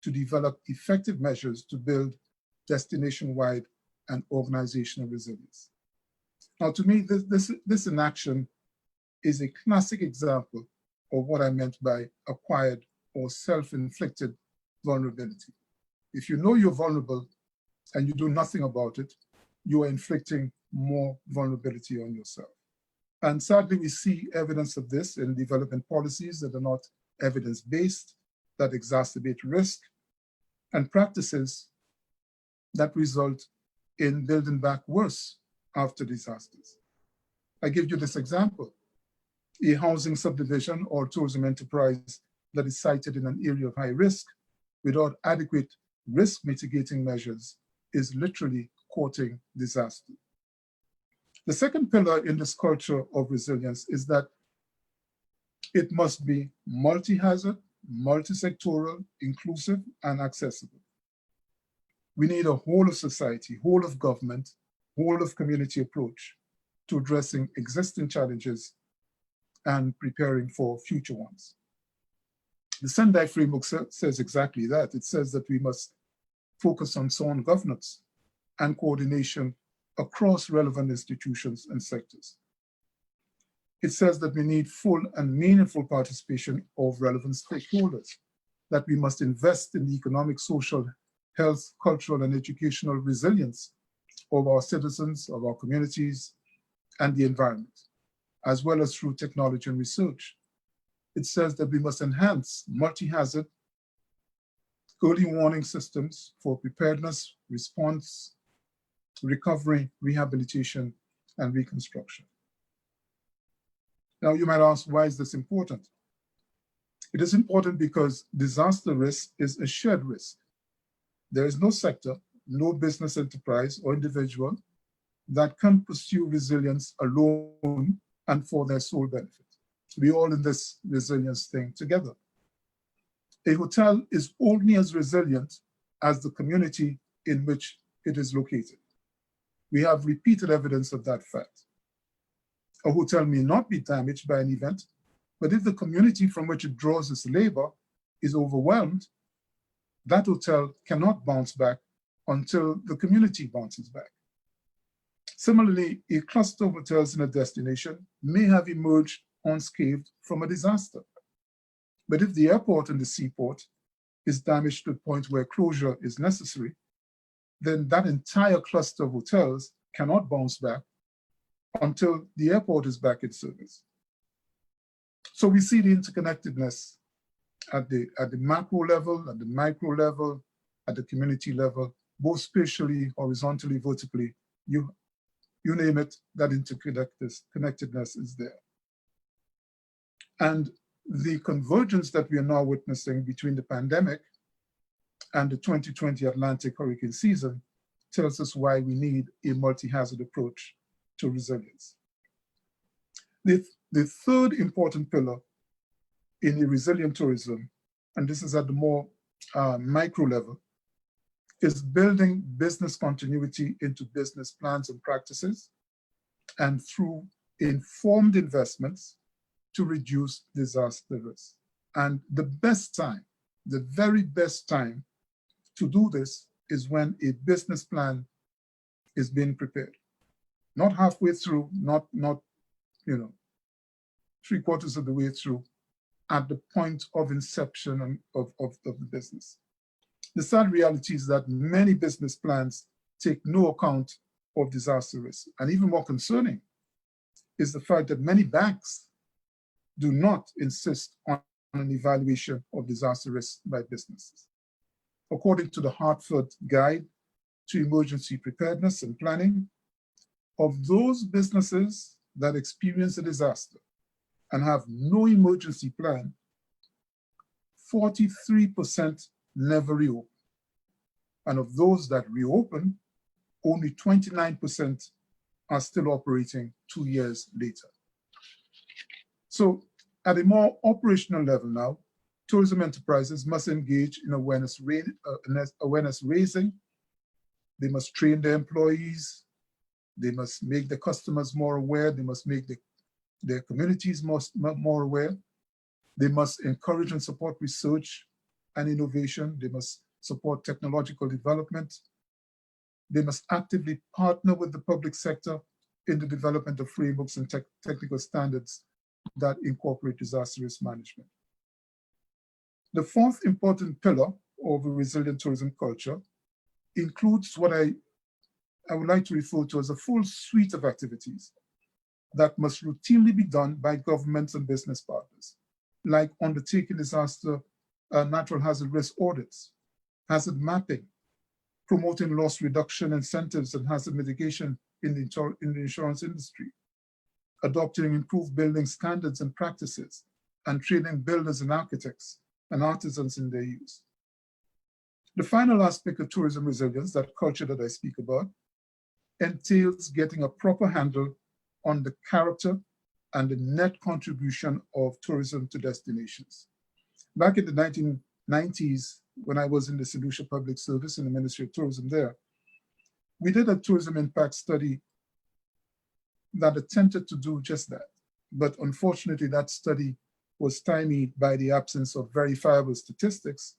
to develop effective measures to build destination-wide and organizational resilience. Now, to me, this in action is a classic example of what I meant by acquired or self-inflicted vulnerability. If you know you're vulnerable and you do nothing about it, you are inflicting more vulnerability on yourself. And sadly, we see evidence of this in development policies that are not evidence-based, that exacerbate risk, and practices that result in building back worse after disasters. I give you this example. A housing subdivision or tourism enterprise that is sited in an area of high risk without adequate risk mitigating measures is literally courting disaster. The second pillar in this culture of resilience is that it must be multi-hazard, multi-sectoral, inclusive, and accessible. We need a whole of society, whole of government, whole of community approach to addressing existing challenges and preparing for future ones. The Sendai framework says exactly that. It says that we must focus on sound governance and coordination across relevant institutions and sectors. It says that we need full and meaningful participation of relevant stakeholders, that we must invest in the economic, social, health, cultural, and educational resilience of our citizens, of our communities, and the environment, as well as through technology and research. It says that we must enhance multi-hazard early warning systems for preparedness, response, recovery, rehabilitation, and reconstruction. Now, you might ask, why is this important? It is important because disaster risk is a shared risk. There is no sector, no business enterprise or individual that can pursue resilience alone and for their sole benefit. We're all in this resilience thing together. A hotel is only as resilient as the community in which it is located. We have repeated evidence of that fact. A hotel may not be damaged by an event, but if the community from which it draws its labor is overwhelmed, that hotel cannot bounce back until the community bounces back. Similarly, a cluster of hotels in a destination may have emerged unscathed from a disaster. But if the airport and the seaport is damaged to the point where closure is necessary, then that entire cluster of hotels cannot bounce back until the airport is back in service. So we see the interconnectedness at the macro level, at the micro level, at the community level, both spatially, horizontally, vertically. You name it, that interconnectedness is there. And the convergence that we are now witnessing between the pandemic and the 2020 Atlantic hurricane season tells us why we need a multi-hazard approach to resilience. The third important pillar in a resilient tourism, and this is at the more micro level, is building business continuity into business plans and practices, and through informed investments to reduce disaster risk. And the best time, the very best time to do this is when a business plan is being prepared. Not halfway through, not three-quarters of the way through, at the point of inception of the business. The sad reality is that many business plans take no account of disaster risk. And even more concerning is the fact that many banks do not insist on an evaluation of disaster risk by businesses. According to the Hartford Guide to Emergency Preparedness and Planning, of those businesses that experience a disaster and have no emergency plan, 43% never reopen. And of those that reopen, only 29% are still operating 2 years later. So at a more operational level now, tourism enterprises must engage in awareness raising. They must train their employees. They must make the customers more aware. They must make their communities more aware. They must encourage and support research and innovation. They must support technological development. They must actively partner with the public sector in the development of frameworks and technical standards that incorporate disaster risk management. The fourth important pillar of a resilient tourism culture includes what I would like to refer to as a full suite of activities that must routinely be done by governments and business partners, like undertaking disaster natural hazard risk audits, hazard mapping, promoting loss reduction incentives and hazard mitigation in the insurance industry, adopting improved building standards and practices, and training builders and architects and artisans in their use. The final aspect of tourism resilience, that culture that I speak about, entails getting a proper handle on the character and the net contribution of tourism to destinations. Back in the 1990s, when I was in the St. Lucia Public Service in the Ministry of Tourism there, we did a tourism impact study that attempted to do just that. But unfortunately, that study was stymied by the absence of verifiable statistics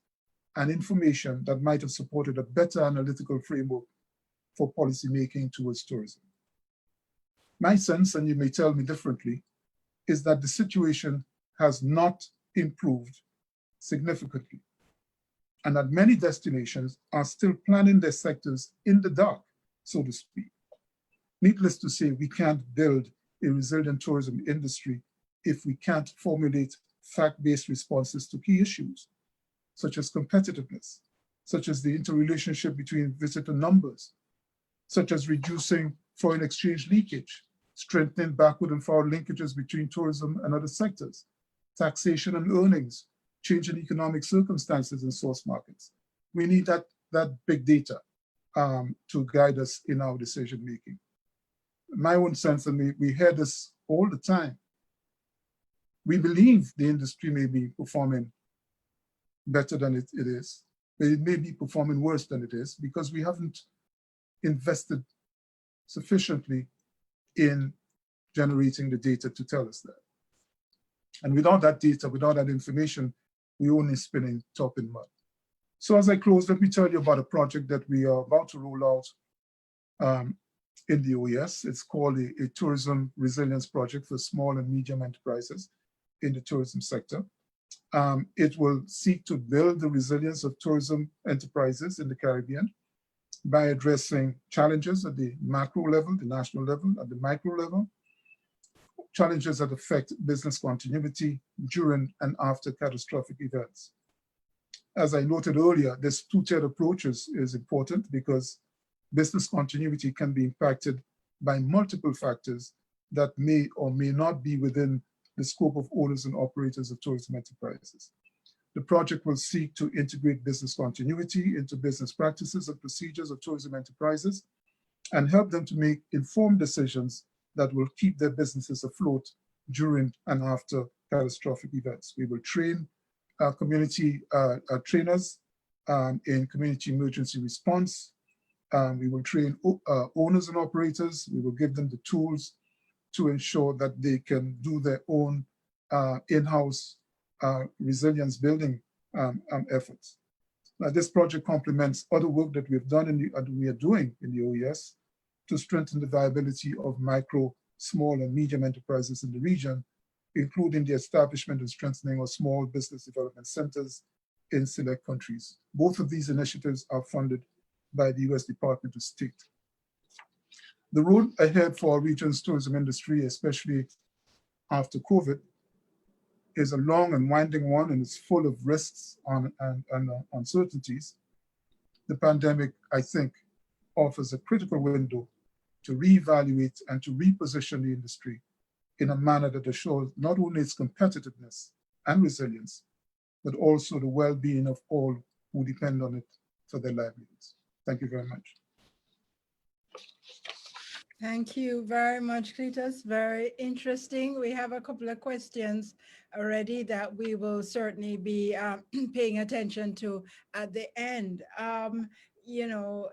and information that might have supported a better analytical framework for policymaking towards tourism. My sense, and you may tell me differently, is that the situation has not improved significantly, and that many destinations are still planning their sectors in the dark, so to speak. Needless to say, we can't build a resilient tourism industry if we can't formulate fact-based responses to key issues, such as competitiveness, such as the interrelationship between visitor numbers, such as reducing foreign exchange leakage, strengthening backward and forward linkages between tourism and other sectors, taxation and earnings, change in economic circumstances in source markets. We need that big data to guide us in our decision making. My own sense, and we hear this all the time, we believe the industry may be performing better than it is, but it may be performing worse than it is because we haven't invested sufficiently in generating the data to tell us that. And without that data, without that information, we're only spinning top in mud. So as I close, let me tell you about a project that we are about to roll out in the OES. It's called a Tourism Resilience Project for Small and Medium Enterprises in the tourism sector. It will seek to build the resilience of tourism enterprises in the Caribbean by addressing challenges at the macro level, the national level, at the micro level, challenges that affect business continuity during and after catastrophic events. As I noted earlier, this two-tiered approach is important because business continuity can be impacted by multiple factors that may or may not be within the scope of owners and operators of tourism enterprises. The project will seek to integrate business continuity into business practices and procedures of tourism enterprises and help them to make informed decisions that will keep their businesses afloat during and after catastrophic events. We will train community trainers in community emergency response. We will train owners and operators. We will give them the tools to ensure that they can do their own in-house resilience building efforts. Now, this project complements other work that we've done and we are doing in the OES to strengthen the viability of micro, small, and medium enterprises in the region, including the establishment and strengthening of small business development centers in select countries. Both of these initiatives are funded by the US Department of State. The road ahead for our region's tourism industry, especially after COVID, is a long and winding one, and it's full of risks and uncertainties. The pandemic, I think, offers a critical window to reevaluate and to reposition the industry in a manner that assures not only its competitiveness and resilience, but also the well-being of all who depend on it for their livelihoods. Thank you very much. Thank you very much, Cletus. Very interesting. We have a couple of questions already that we will certainly be paying attention to at the end. You know,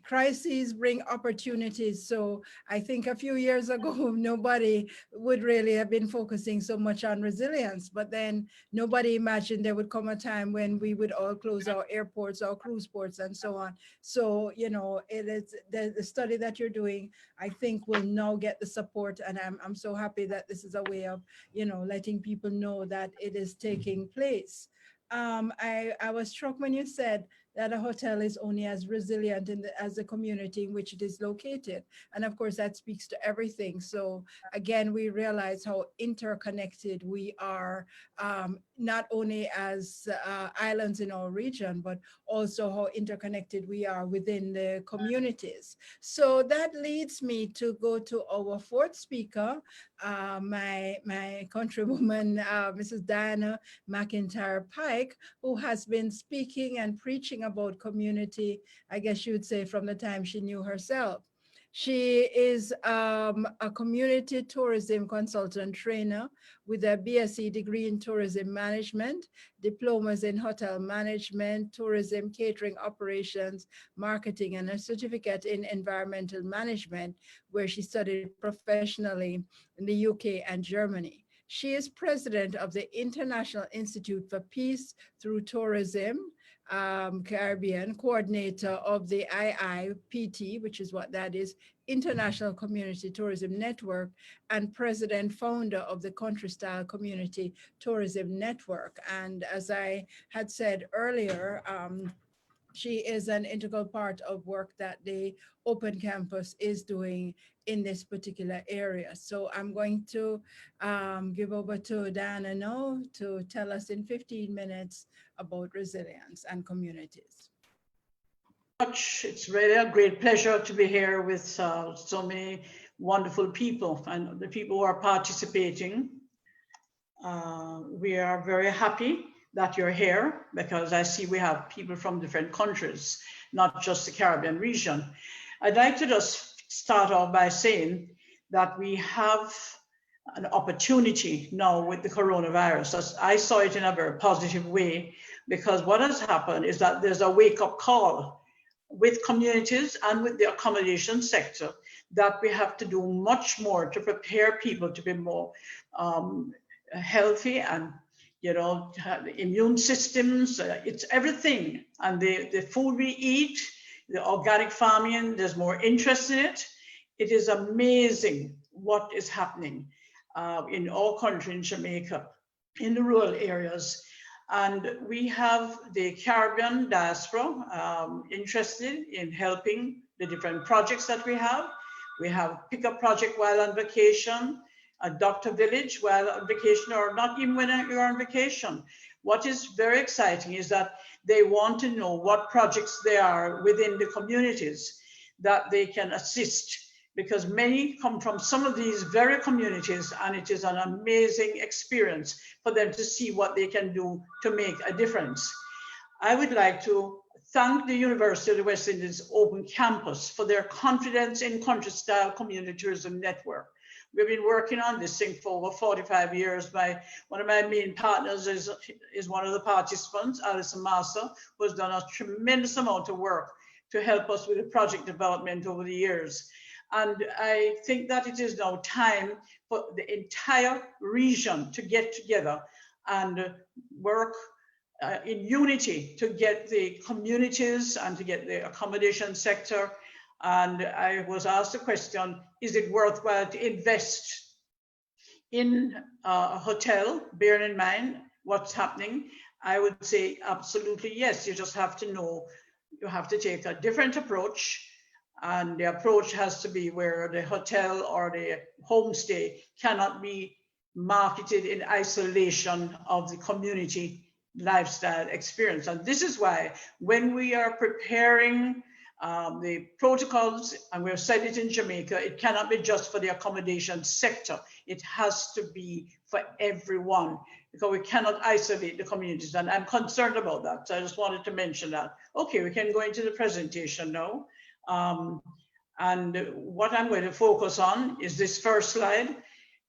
crises bring opportunities. So I think a few years ago, nobody would really have been focusing so much on resilience, but then nobody imagined there would come a time when we would all close our airports, our cruise ports, and so on. So, you know, it is the study that you're doing, I think will now get the support. And I'm so happy that this is a way of, you know, letting people know that it is taking place. I was struck when you said that a hotel is only as resilient as the community in which it is located. And of course, that speaks to everything. So again, we realize how interconnected we are, not only as islands in our region, but also how interconnected we are within the communities. So that leads me to go to our fourth speaker, my countrywoman, Mrs. Diana McIntyre Pike, who has been speaking and preaching about community, I guess you would say, from the time she knew herself. She is a community tourism consultant trainer with a BSc degree in tourism management, diplomas in hotel management, tourism, catering operations, marketing, and a certificate in environmental management, where she studied professionally in the UK and Germany. She is president of the International Institute for Peace through Tourism, Caribbean, coordinator of the IIPT, which is what that is, International Community Tourism Network, and president founder of the Country Style Community Tourism Network. And as I had said earlier, she is an integral part of work that the Open Campus is doing in this particular area. So I'm going to give over to Diana now to tell us in 15 minutes about resilience and communities. It's really a great pleasure to be here with so many wonderful people and the people who are participating. We are very happy that you're here because I see we have people from different countries, not just the Caribbean region. I'd like to just start off by saying that we have an opportunity now with the coronavirus. I saw it in a very positive way because what has happened is that there's a wake-up call with communities and with the accommodation sector that we have to do much more to prepare people to be more healthy and, you know, immune systems, it's everything. And the food we eat, the organic farming, there's more interest in it. It is amazing what is happening in our country, in Jamaica, in the rural areas. And we have the Caribbean diaspora interested in helping the different projects that we have. We have Pick Up Project while on vacation, a doctor village while on vacation, or not even when you're on vacation. What is very exciting is that they want to know what projects there are within the communities that they can assist, because many come from some of these very communities, and it is an amazing experience for them to see what they can do to make a difference. I would like to thank the University of the West Indies Open Campus for their confidence in Country Style Community Tourism Network. We've been working on this thing for over 45 years. One of my main partners is one of the participants, Alison Massa, who has done a tremendous amount of work to help us with the project development over the years. And I think that it is now time for the entire region to get together and work in unity to get the communities and to get the accommodation sector. And I was asked the question, is it worthwhile to invest in a hotel, bearing in mind what's happening? I would say absolutely yes. You just have to know, you have to take a different approach. And the approach has to be where the hotel or the homestay cannot be marketed in isolation of the community lifestyle experience. And this is why when we are preparing the protocols, and we've said it in Jamaica, it cannot be just for the accommodation sector. It has to be for everyone, because we cannot isolate the communities. And I'm concerned about that. So I just wanted to mention that. Okay, we can go into the presentation now. And what I'm going to focus on is this first slide,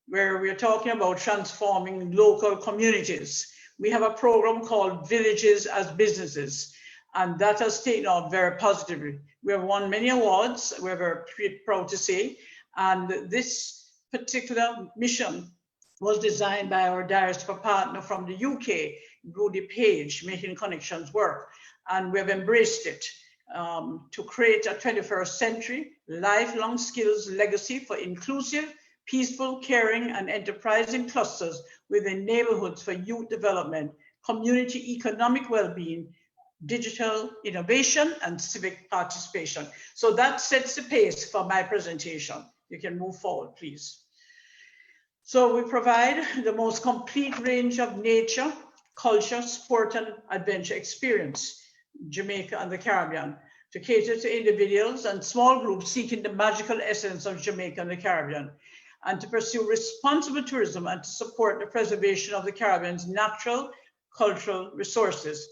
where we're talking about transforming local communities. We have a program called Villages as Businesses, and that has taken off very positively. We have won many awards, we're very proud to say, and this particular mission was designed by our diaspora partner from the UK, Rudy Page, Making Connections Work, and we have embraced it. To create a 21st century lifelong skills legacy for inclusive, peaceful, caring, and enterprising clusters within neighborhoods for youth development, community economic well-being, digital innovation, and civic participation. So that sets the pace for my presentation. You can move forward, please. So we provide the most complete range of nature, culture, sport, and adventure experience, Jamaica and the Caribbean, to cater to individuals and small groups seeking the magical essence of Jamaica and the Caribbean, and to pursue responsible tourism and to support the preservation of the Caribbean's natural cultural resources.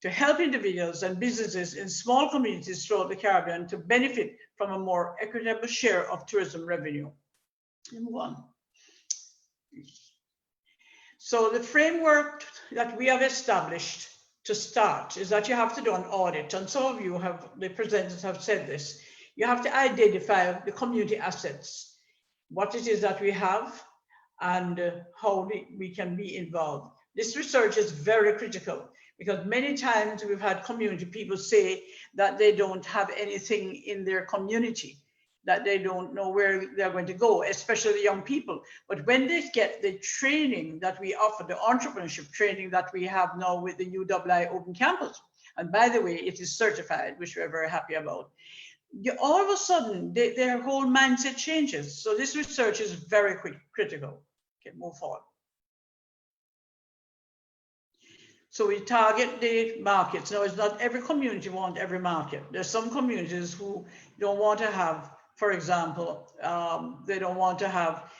to help individuals and businesses in small communities throughout the Caribbean to benefit from a more equitable share of tourism revenue. Move on. So the framework that we have established to start is that you have to do an audit, and some of you have, the presenters have said this. You have to identify the community assets, what it is that we have, and how we can be involved. This research is very critical because many times we've had community people say that they don't have anything in their community, that they don't know where they're going to go, especially the young people. But when they get the training that we offer, the entrepreneurship training that we have now with the UWI Open Campus, and by the way, it is certified, which we're very happy about, all of a sudden, their whole mindset changes. So this research is very critical. Okay, move forward. So we target the markets. Now, it's not every community wants every market. There's some communities who don't want to have, for example, they don't want to have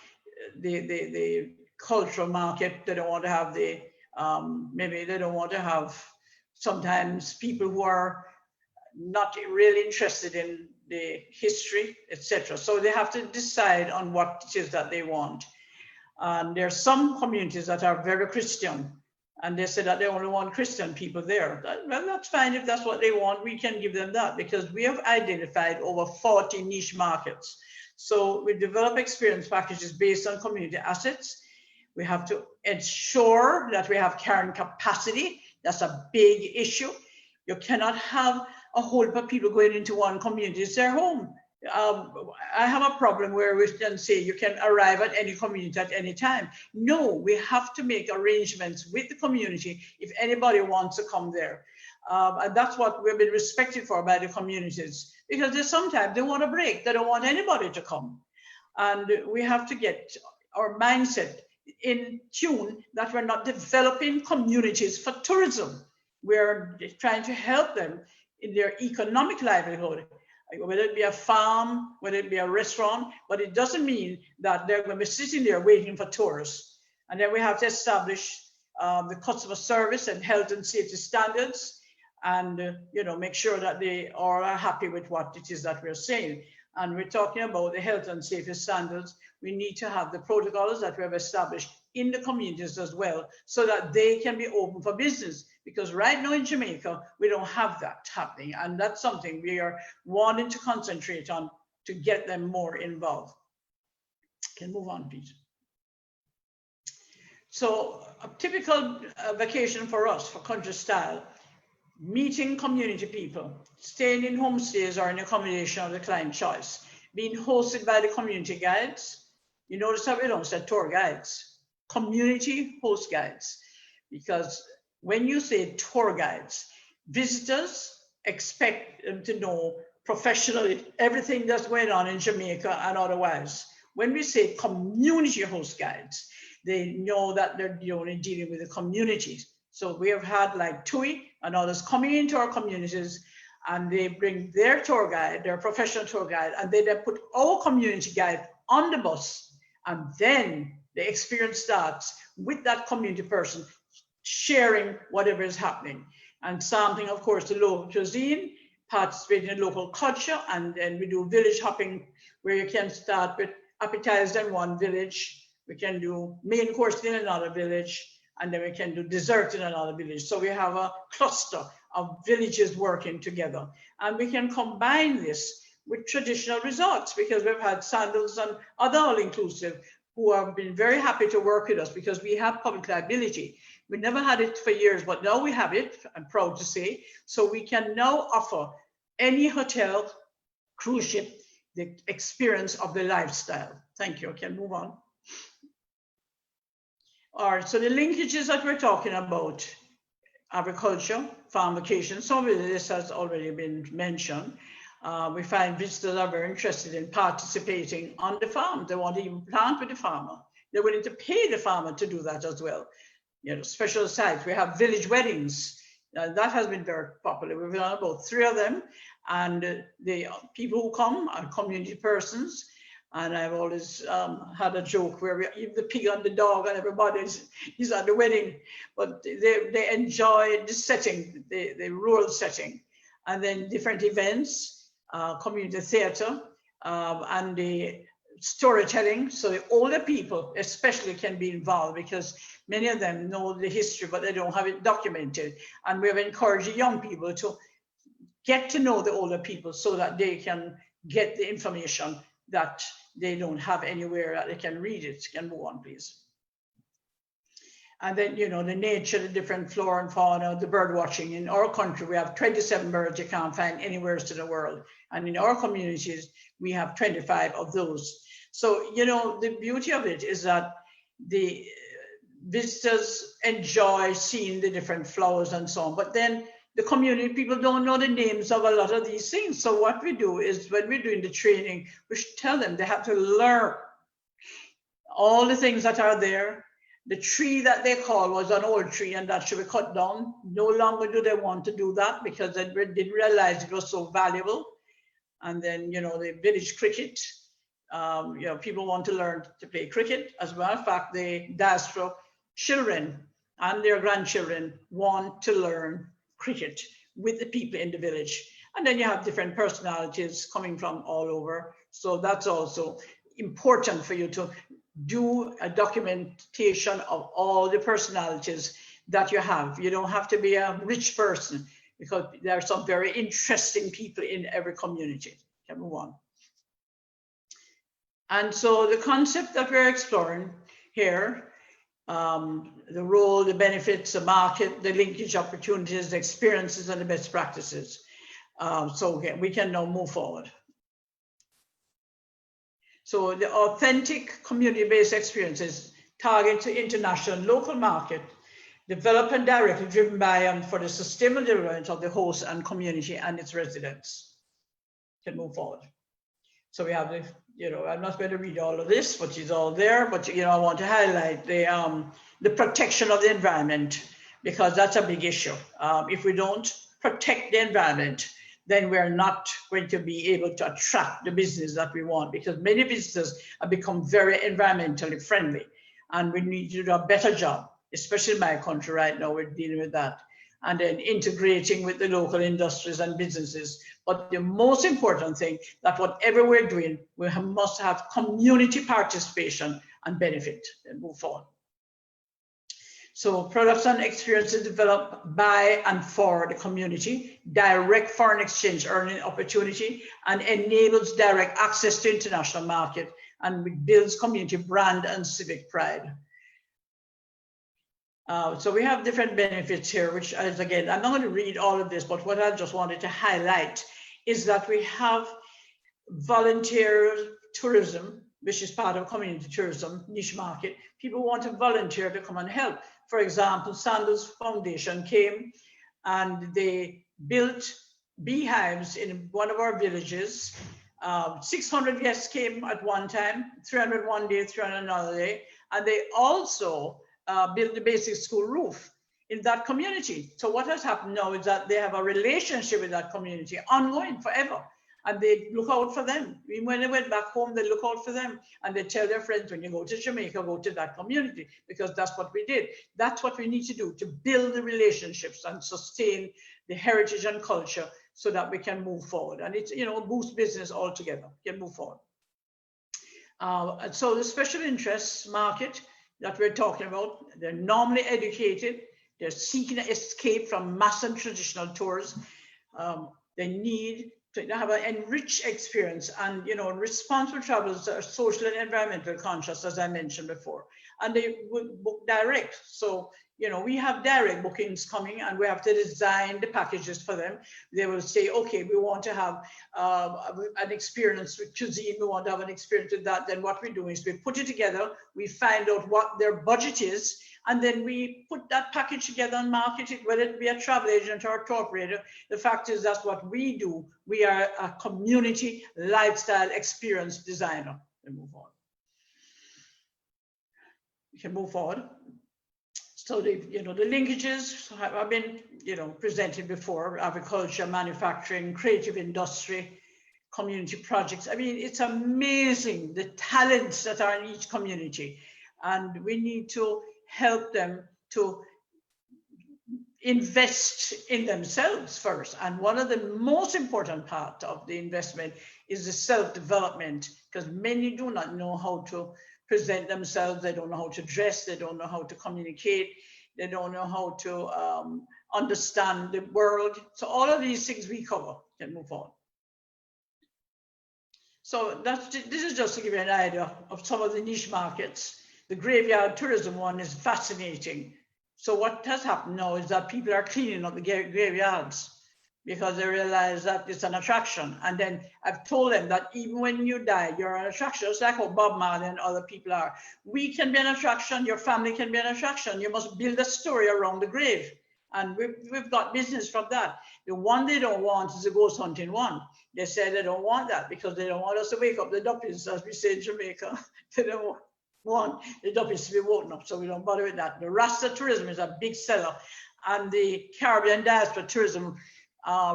the cultural market. They don't want to have the, maybe they don't want to have sometimes people who are not really interested in the history, etc. So they have to decide on what it is that they want. And there are some communities that are very Christian, and they say that they only want Christian people there. Well, that's fine. If that's what they want, we can give them that, because we have identified over 40 niche markets. So we develop experience packages based on community assets. We have to ensure that we have carrying capacity. That's a big issue. You cannot have a whole bunch of people going into one community. It's their home. I have a problem where we can say you can arrive at any community at any time. No, we have to make arrangements with the community if anybody wants to come there. And that's what we've been respected for by the communities, because they sometimes they want a break. They don't want anybody to come. And we have to get our mindset in tune that we're not developing communities for tourism. We're trying to help them in their economic livelihood, whether it be a farm, whether it be a restaurant, but it doesn't mean that they're going to be sitting there waiting for tourists. And then we have to establish the customer service and health and safety standards, and make sure that they are happy with what it is that we're saying. And we're talking about the health and safety standards. We need to have the protocols that we have established in the communities as well, so that they can be open for business. Because right now in Jamaica, we don't have that happening. And that's something we are wanting to concentrate on to get them more involved. Can move on, please. So a typical vacation for us, for country style, meeting community people, staying in homestays or in accommodation of the client choice, being hosted by the community guides. You notice how we don't say tour guides, community host guides, because when you say tour guides, visitors expect them to know professionally everything that's going on in Jamaica and otherwise. When we say community host guides, they know that they're only dealing with the communities. So we have had like TUI and others coming into our communities, and they bring their tour guide, their professional tour guide, and they then put our community guide on the bus. And then the experience starts with that community person sharing whatever is happening. And sampling, of course, the local cuisine, participating in local culture, and then we do village hopping, where you can start with appetizer in one village, we can do main course in another village, and then we can do dessert in another village. So we have a cluster of villages working together. And we can combine this with traditional resorts, because we've had Sandals and other all-inclusive who have been very happy to work with us, because we have public liability. We never had it for years, but now we have it, I'm proud to say. So we can now offer any hotel, cruise ship, the experience of the lifestyle. Thank you, I can move on. All right, so the linkages that we're talking about, agriculture, farm vacation, some of this has already been mentioned. We find visitors are very interested in participating on the farm. They want to even plant with the farmer. They're willing to pay the farmer to do that as well. Special sites. We have village weddings. That has been very popular. We've done about 3 of them. And the people who come are community persons. And I've always had a joke where even the pig and the dog and everybody is at the wedding, but they enjoy the setting, the rural setting. And then different events, community theater, and the storytelling. So the older people especially can be involved because many of them know the history, but they don't have it documented. And we have encouraged young people to get to know the older people so that they can get the information that they don't have anywhere that they can read it. Can move on, please. And then, you know, the nature, the different flora and fauna, the bird watching. In our country, we have 27 birds you can't find anywhere else in the world. And in our communities, we have 25 of those. So, you know, the beauty of it is that the visitors enjoy seeing the different flowers and so on. But then the community people don't know the names of a lot of these things. So what we do is when we're doing the training, we should tell them they have to learn all the things that are there. The tree that they call was an old tree and that should be cut down. No longer do they want to do that because they didn't realize it was so valuable. And then, you know, the village cricket, you know, people want to learn to play cricket as well. In fact, the diaspora children and their grandchildren want to learn cricket with the people in the village. And then you have different personalities coming from all over. So that's also important for you to do a documentation of all the personalities that you have. You don't have to be a rich person because there are some very interesting people in every community. Can move on. And so the concept that we're exploring here, the role, the benefits, the market, the linkage opportunities, the experiences, and the best practices. So again, we can now move forward. So the authentic community-based experiences target to international and local market, developed and directly driven by and for the sustainable development of the host and community and its residents. Can move forward. So we have the, you know, I'm not going to read all of this, but it's all there. But you know, I want to highlight the protection of the environment because that's a big issue. If we don't protect the environment, then we're not going to be able to attract the business that we want because many visitors have become very environmentally friendly and we need to do a better job, especially in my country right now, we're dealing with that. And then integrating with the local industries and businesses. But the most important thing that whatever we're doing, we must have community participation and benefit and move forward. So products and experiences developed by and for the community, direct foreign exchange earning opportunity, and enables direct access to international market, and builds community brand and civic pride. So we have different benefits here, which is, again, I'm not going to read all of this, but what I just wanted to highlight is that we have volunteer tourism, which is part of community tourism, niche market. People want to volunteer to come and help. For example, Sandals Foundation came and they built beehives in one of our villages. 600 guests came at one time, 300 one day, 300 another day. And they also built the basic school roof in that community. So what has happened now is that they have a relationship with that community ongoing forever. And they look out for them. When they went back home, they look out for them. And they tell their friends, when you go to Jamaica, go to that community, because that's what we did. That's what we need to do, to build the relationships and sustain the heritage and culture so that we can move forward. And it's, you know, boost business altogether, can move forward. And so the special interests market that we're talking about, they're normally educated. They're seeking an escape from mass and traditional tours. They need to have an enriched experience, and you know, responsible travelers are social and environmental conscious, as I mentioned before, and they would book direct. So you know, we have direct bookings coming, and we have to design the packages for them. They will say, okay, we want to have an experience with cuisine, we want to have an experience with that. Then what we do is we put it together, we find out what their budget is, and then we put that package together and market it, whether it be a travel agent or a tour operator. The fact is that's what we do. We are a community lifestyle experience designer. We move on. We can move forward. So the, you know, the linkages have been, you know, presented before: agriculture, manufacturing, creative industry, community projects. I mean, it's amazing the talents that are in each community, and we need to help them to invest in themselves first. And one of the most important part of the investment is the self-development, because many do not know how to present themselves. They don't know how to dress. They don't know how to communicate. They don't know how to understand the world. So all of these things we cover. Can move on. So this is just to give you an idea of some of the niche markets. The graveyard tourism one is fascinating. So what has happened now is that people are cleaning up the graveyards because they realize that it's an attraction. And then I've told them that even when you die, you're an attraction. It's like how Bob Marley and other people are. We can be an attraction. Your family can be an attraction. You must build a story around the grave. And we've got business from that. The one they don't want is the ghost hunting one. They say they don't want that because they don't want us to wake up the duppies, as we say in Jamaica. They don't want the duppies to be woken up, so we don't bother with that. The Rasta tourism is a big seller, and the Caribbean diaspora tourism,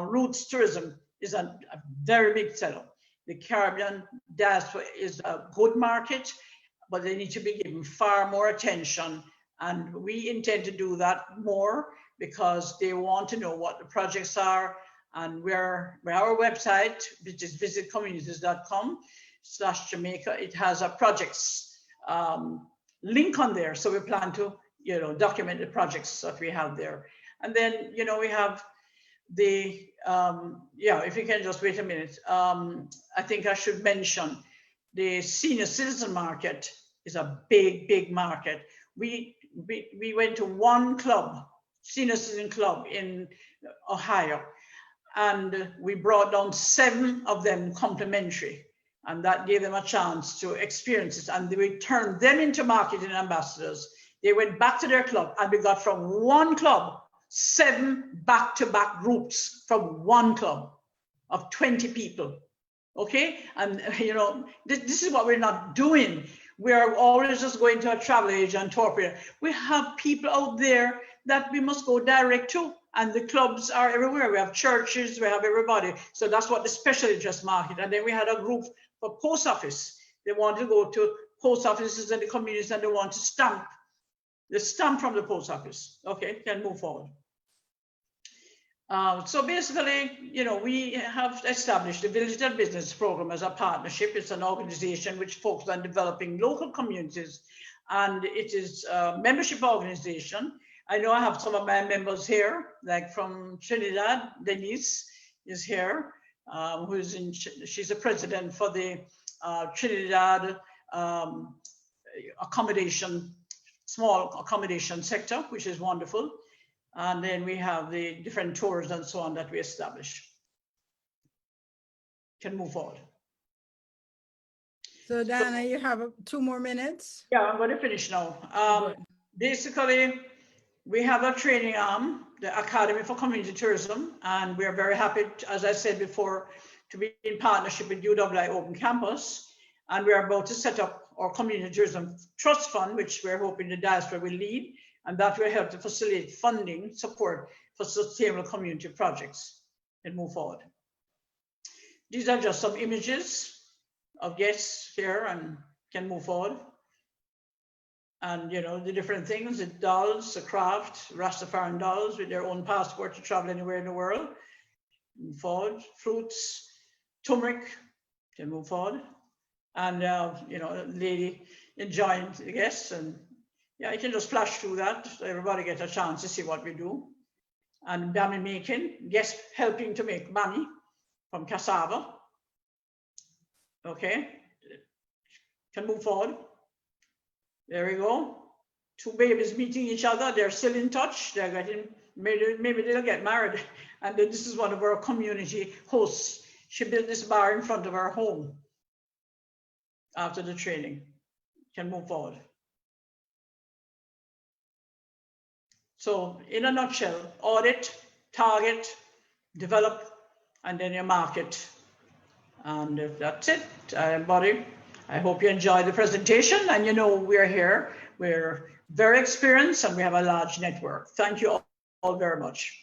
roots tourism, is a very big seller. The Caribbean diaspora is a good market, but they need to be given far more attention, and we intend to do that more because they want to know what the projects are. And we're our website, which is visitcommunities.com/Jamaica. It has a projects link on there, so we plan to document the projects that we have there. And then we have the if you can just wait a minute, I think I should mention the senior citizen market is a big market. We went to one club, senior citizen club in Ohio, and we brought down 7 of them complimentary. And that gave them a chance to experience it. And we turned them into marketing ambassadors. They went back to their club, and we got from one club 7 back-to-back groups from one club of 20 people. Okay? And this is what we're not doing. We are always just going to a travel agent and tour operator. We have people out there that we must go direct to. And the clubs are everywhere. We have churches, we have everybody. So that's what the special interest market. And then we had a group for post office. They want to go to post offices and the communities, and they want to stamp the stamp from the post office. Okay, can move forward. So basically, we have established the Digital Business Program as a partnership. It's an organization which focuses on developing local communities, and it is a membership organization. I know I have some of my members here, like from Trinidad. Denise is here, she's a president for the Trinidad small accommodation sector, which is wonderful. And then we have the different tours and so on that we establish. Can move forward. So Diana, you have 2 more minutes. Yeah, I'm going to finish now. Basically, we have a training arm, the Academy for Community Tourism, and we are very happy, as I said before, to be in partnership with UWI Open Campus. And we are about to set up our Community Tourism Trust Fund, which we're hoping the diaspora will lead, and that will help to facilitate funding support for sustainable community projects and move forward. These are just some images of guests here, and can move forward. And the different things, the dolls, the craft, Rastafarian dolls with their own passport to travel anywhere in the world. Move forward. Fruits, turmeric, can move forward. And lady enjoying the guests, and yeah, I can just flash through that so everybody gets a chance to see what we do. And bami making, guests helping to make bami from cassava. Okay, can move forward. There we go. 2 babies meeting each other. They're still in touch. They're getting, maybe they'll get married. And then this is one of our community hosts. She built this bar in front of our home after the training. Can move forward. So in a nutshell, audit, target, develop, and then your market. And that's it, everybody. I hope you enjoyed the presentation, and we're here. We're very experienced and we have a large network. Thank you all very much.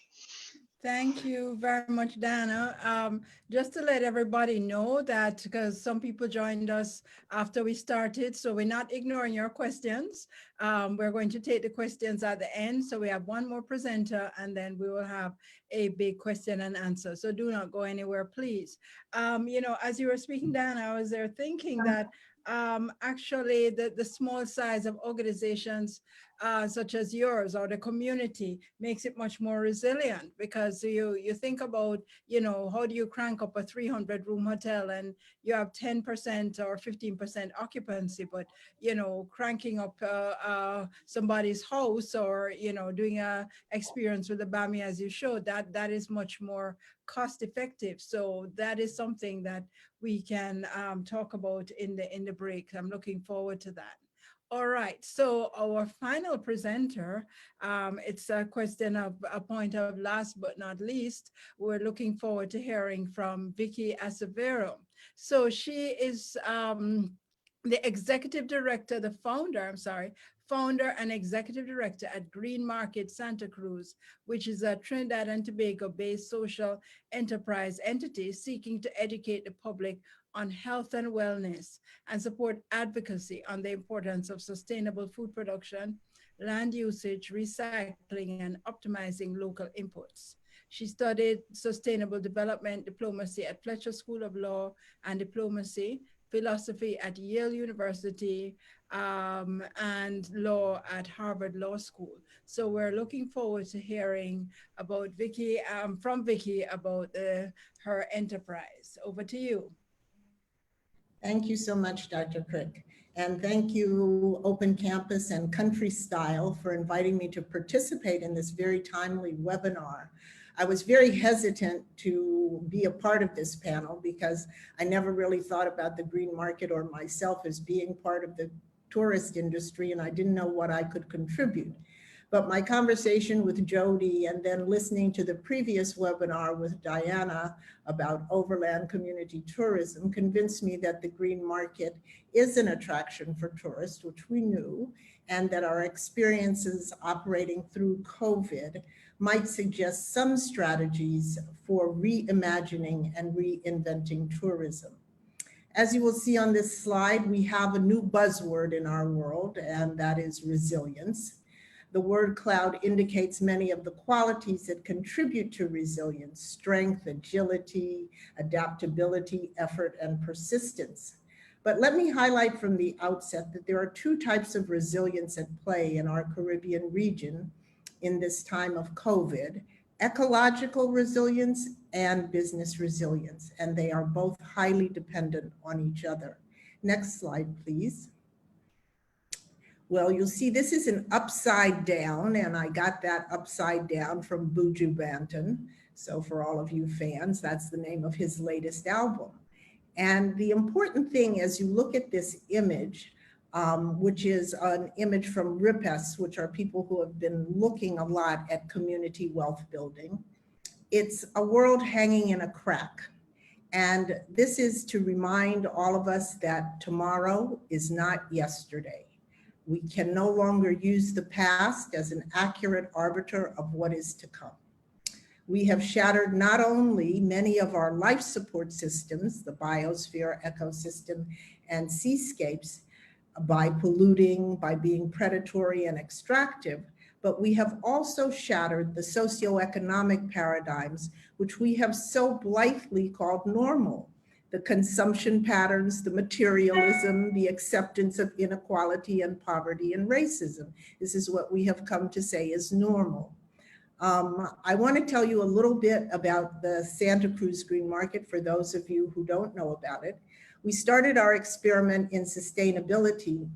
Thank you very much, Dana. Just to let everybody know that because some people joined us after we started, so we're not ignoring your questions. We're going to take the questions at the end. So we have one more presenter and then we will have a big question and answer. So do not go anywhere, please. As you were speaking, Dana, I was there thinking that actually the small size of organizations such as yours or the community makes it much more resilient because you think about, how do you crank up a 300-room hotel and you have 10% or 15% occupancy, but, cranking up somebody's house or, doing a experience with the Bami as you showed, that is much more cost effective. So that is something that we can talk about in the break. I'm looking forward to that. All right, so our final presenter, it's a question of a point of last but not least, we're looking forward to hearing from Vicky Acevedo. So she is the executive director, founder and executive director at Green Market Santa Cruz, which is a Trinidad and Tobago based social enterprise entity seeking to educate the public on health and wellness and support advocacy on the importance of sustainable food production, land usage, recycling, and optimizing local inputs. She studied sustainable development diplomacy at Fletcher School of Law and Diplomacy, philosophy at Yale University, and law at Harvard Law School. So we're looking forward to hearing about Vicky, from Vicky about her enterprise. Over to you. Thank you so much, Dr. Crick. And thank you, Open Campus and Country Style, for inviting me to participate in this very timely webinar. I was very hesitant to be a part of this panel because I never really thought about the green market or myself as being part of the tourist industry, and I didn't know what I could contribute. But my conversation with Jody and then listening to the previous webinar with Diana about overland community tourism convinced me that the green market is an attraction for tourists, which we knew, and that our experiences operating through COVID might suggest some strategies for reimagining and reinventing tourism. As you will see on this slide, we have a new buzzword in our world, and that is resilience. The word cloud indicates many of the qualities that contribute to resilience: strength, agility, adaptability, effort, and persistence. But let me highlight from the outset that there are two types of resilience at play in our Caribbean region in this time of COVID: ecological resilience and business resilience, and they are both highly dependent on each other. Next slide, please. Well, you'll see this is an upside down, and I got that upside down from Buju Banton. So for all of you fans, that's the name of his latest album. And the important thing as you look at this image, which is an image from RIPES, which are people who have been looking a lot at community wealth building, it's a world hanging in a crack. And this is to remind all of us that tomorrow is not yesterday. We can no longer use the past as an accurate arbiter of what is to come. We have shattered not only many of our life support systems, the biosphere, ecosystem, and seascapes, by polluting, by being predatory and extractive, but we have also shattered the socioeconomic paradigms which we have so blithely called normal. The consumption patterns, the materialism, the acceptance of inequality and poverty and racism. This is what we have come to say is normal. I want to tell you a little bit about the Santa Cruz Green Market for those of you who don't know about it. We started our experiment in sustainability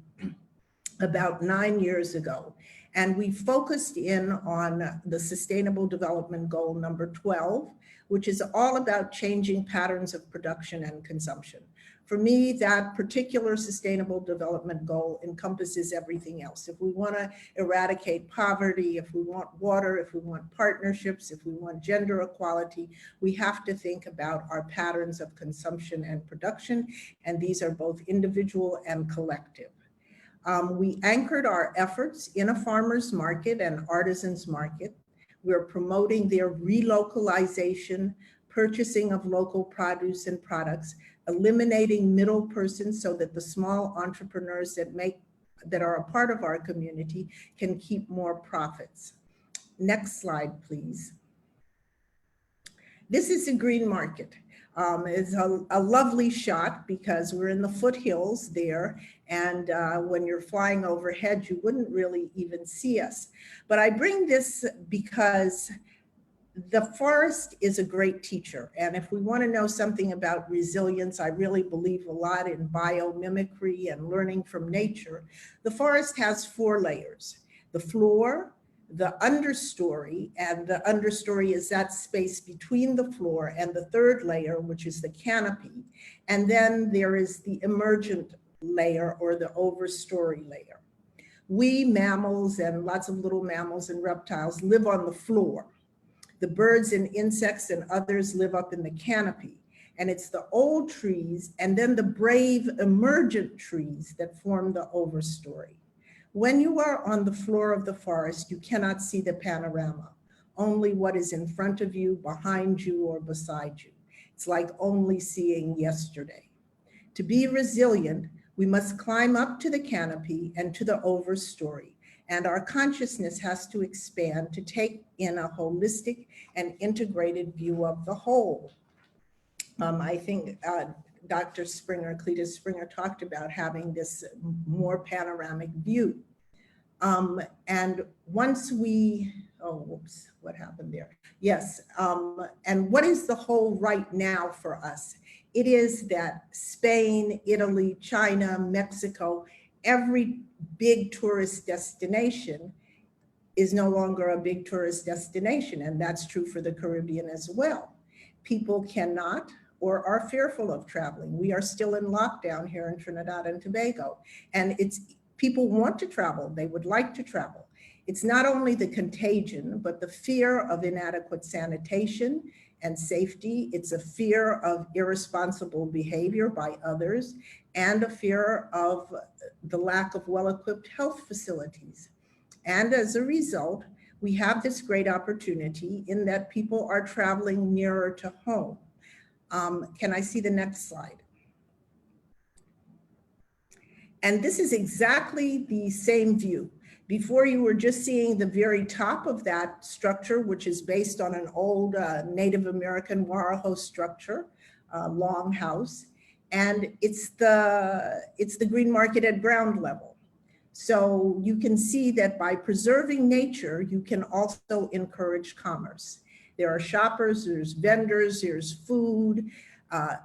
about 9 years ago, and we focused in on the Sustainable Development Goal number 12, which is all about changing patterns of production and consumption. For me, that particular sustainable development goal encompasses everything else. If we want to eradicate poverty, if we want water, if we want partnerships, if we want gender equality, we have to think about our patterns of consumption and production, and these are both individual and collective. We anchored our efforts in a farmer's market and artisan's market. We're promoting their relocalization, purchasing of local produce and products, eliminating middle persons so that the small entrepreneurs that are a part of our community can keep more profits. Next slide, please. This is a green market. It's a lovely shot because we're in the foothills there, and when you're flying overhead, you wouldn't really even see us. But I bring this because the forest is a great teacher. And if we want to know something about resilience, I really believe a lot in biomimicry and learning from nature. The forest has 4 layers: the floor, the understory, and the understory is that space between the floor, and the 3rd layer, which is the canopy. And then there is the emergent layer, or the overstory layer. We mammals and lots of little mammals and reptiles live on the floor. The birds and insects and others live up in the canopy. And it's the old trees and then the brave emergent trees that form the overstory. When you are on the floor of the forest, you cannot see the panorama, only what is in front of you, behind you, or beside you. It's like only seeing yesterday. To be resilient, we must climb up to the canopy and to the overstory, and our consciousness has to expand to take in a holistic and integrated view of the whole. I think Dr. Springer, Cletus Springer, talked about having this more panoramic view. And once we, oh, whoops, what happened there? Yes, and what is the whole right now for us? It is that Spain, Italy, China, Mexico, every big tourist destination is no longer a big tourist destination, and that's true for the Caribbean as well. People cannot or are fearful of traveling. We are still in lockdown here in Trinidad and Tobago, and people want to travel, they would like to travel. It's not only the contagion, but the fear of inadequate sanitation and safety. It's a fear of irresponsible behavior by others, and a fear of the lack of well-equipped health facilities. And as a result, we have this great opportunity in that people are traveling nearer to home. Can I see the next slide? And this is exactly the same view. Before, you were just seeing the very top of that structure, which is based on an old Native American Waraho structure, long house. And it's the green market at ground level. So you can see that by preserving nature, you can also encourage commerce. There are shoppers, there's vendors, there's food,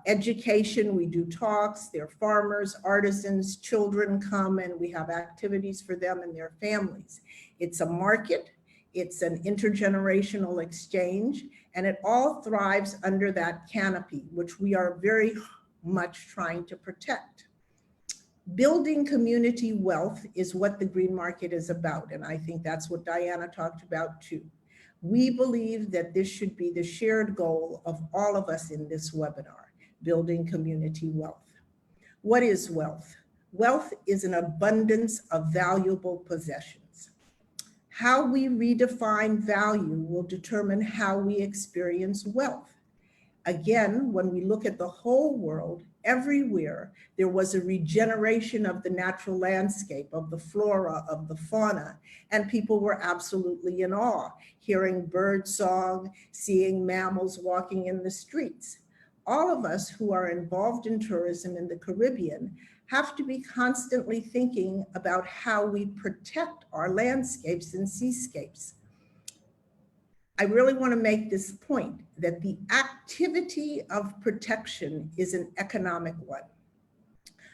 education, we do talks, there are farmers, artisans, children come, and we have activities for them and their families. It's a market, it's an intergenerational exchange, and it all thrives under that canopy, which we are very much trying to protect. Building community wealth is what the green market is about, and I think that's what Diana talked about too. We believe that this should be the shared goal of all of us in this webinar, building community wealth. What is wealth? Wealth is an abundance of valuable possessions. How we redefine value will determine how we experience wealth. Again, when we look at the whole world, everywhere, there was a regeneration of the natural landscape, of the flora, of the fauna, and people were absolutely in awe, hearing bird song, seeing mammals walking in the streets. All of us who are involved in tourism in the Caribbean have to be constantly thinking about how we protect our landscapes and seascapes. I really want to make this point that the activity of protection is an economic one.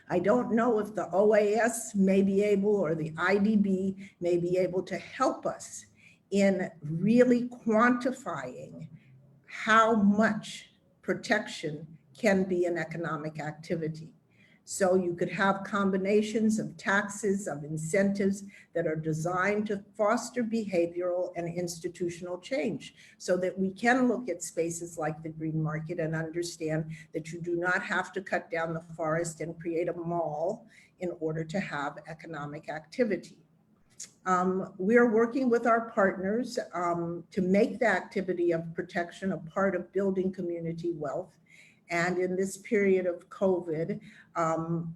I don't know if the OAS may be able, or the IDB may be able to help us in really quantifying how much protection can be an economic activity. So you could have combinations of taxes, of incentives that are designed to foster behavioral and institutional change so that we can look at spaces like the green market and understand that you do not have to cut down the forest and create a mall in order to have economic activity. We are working with our partners to make the activity of protection a part of building community wealth. And in this period of COVID,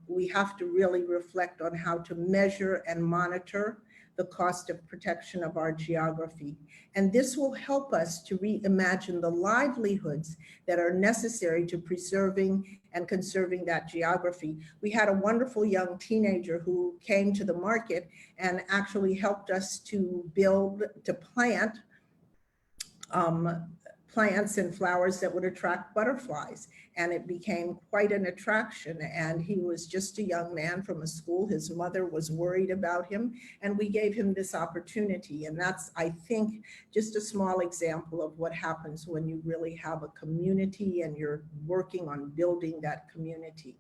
we have to really reflect on how to measure and monitor the cost of protection of our geography. And this will help us to reimagine the livelihoods that are necessary to preserving and conserving that geography. We had a wonderful young teenager who came to the market and actually helped us to plant plants and flowers that would attract butterflies. And it became quite an attraction. And he was just a young man from a school. His mother was worried about him, and we gave him this opportunity. And that's, I think, just a small example of what happens when you really have a community and you're working on building that community.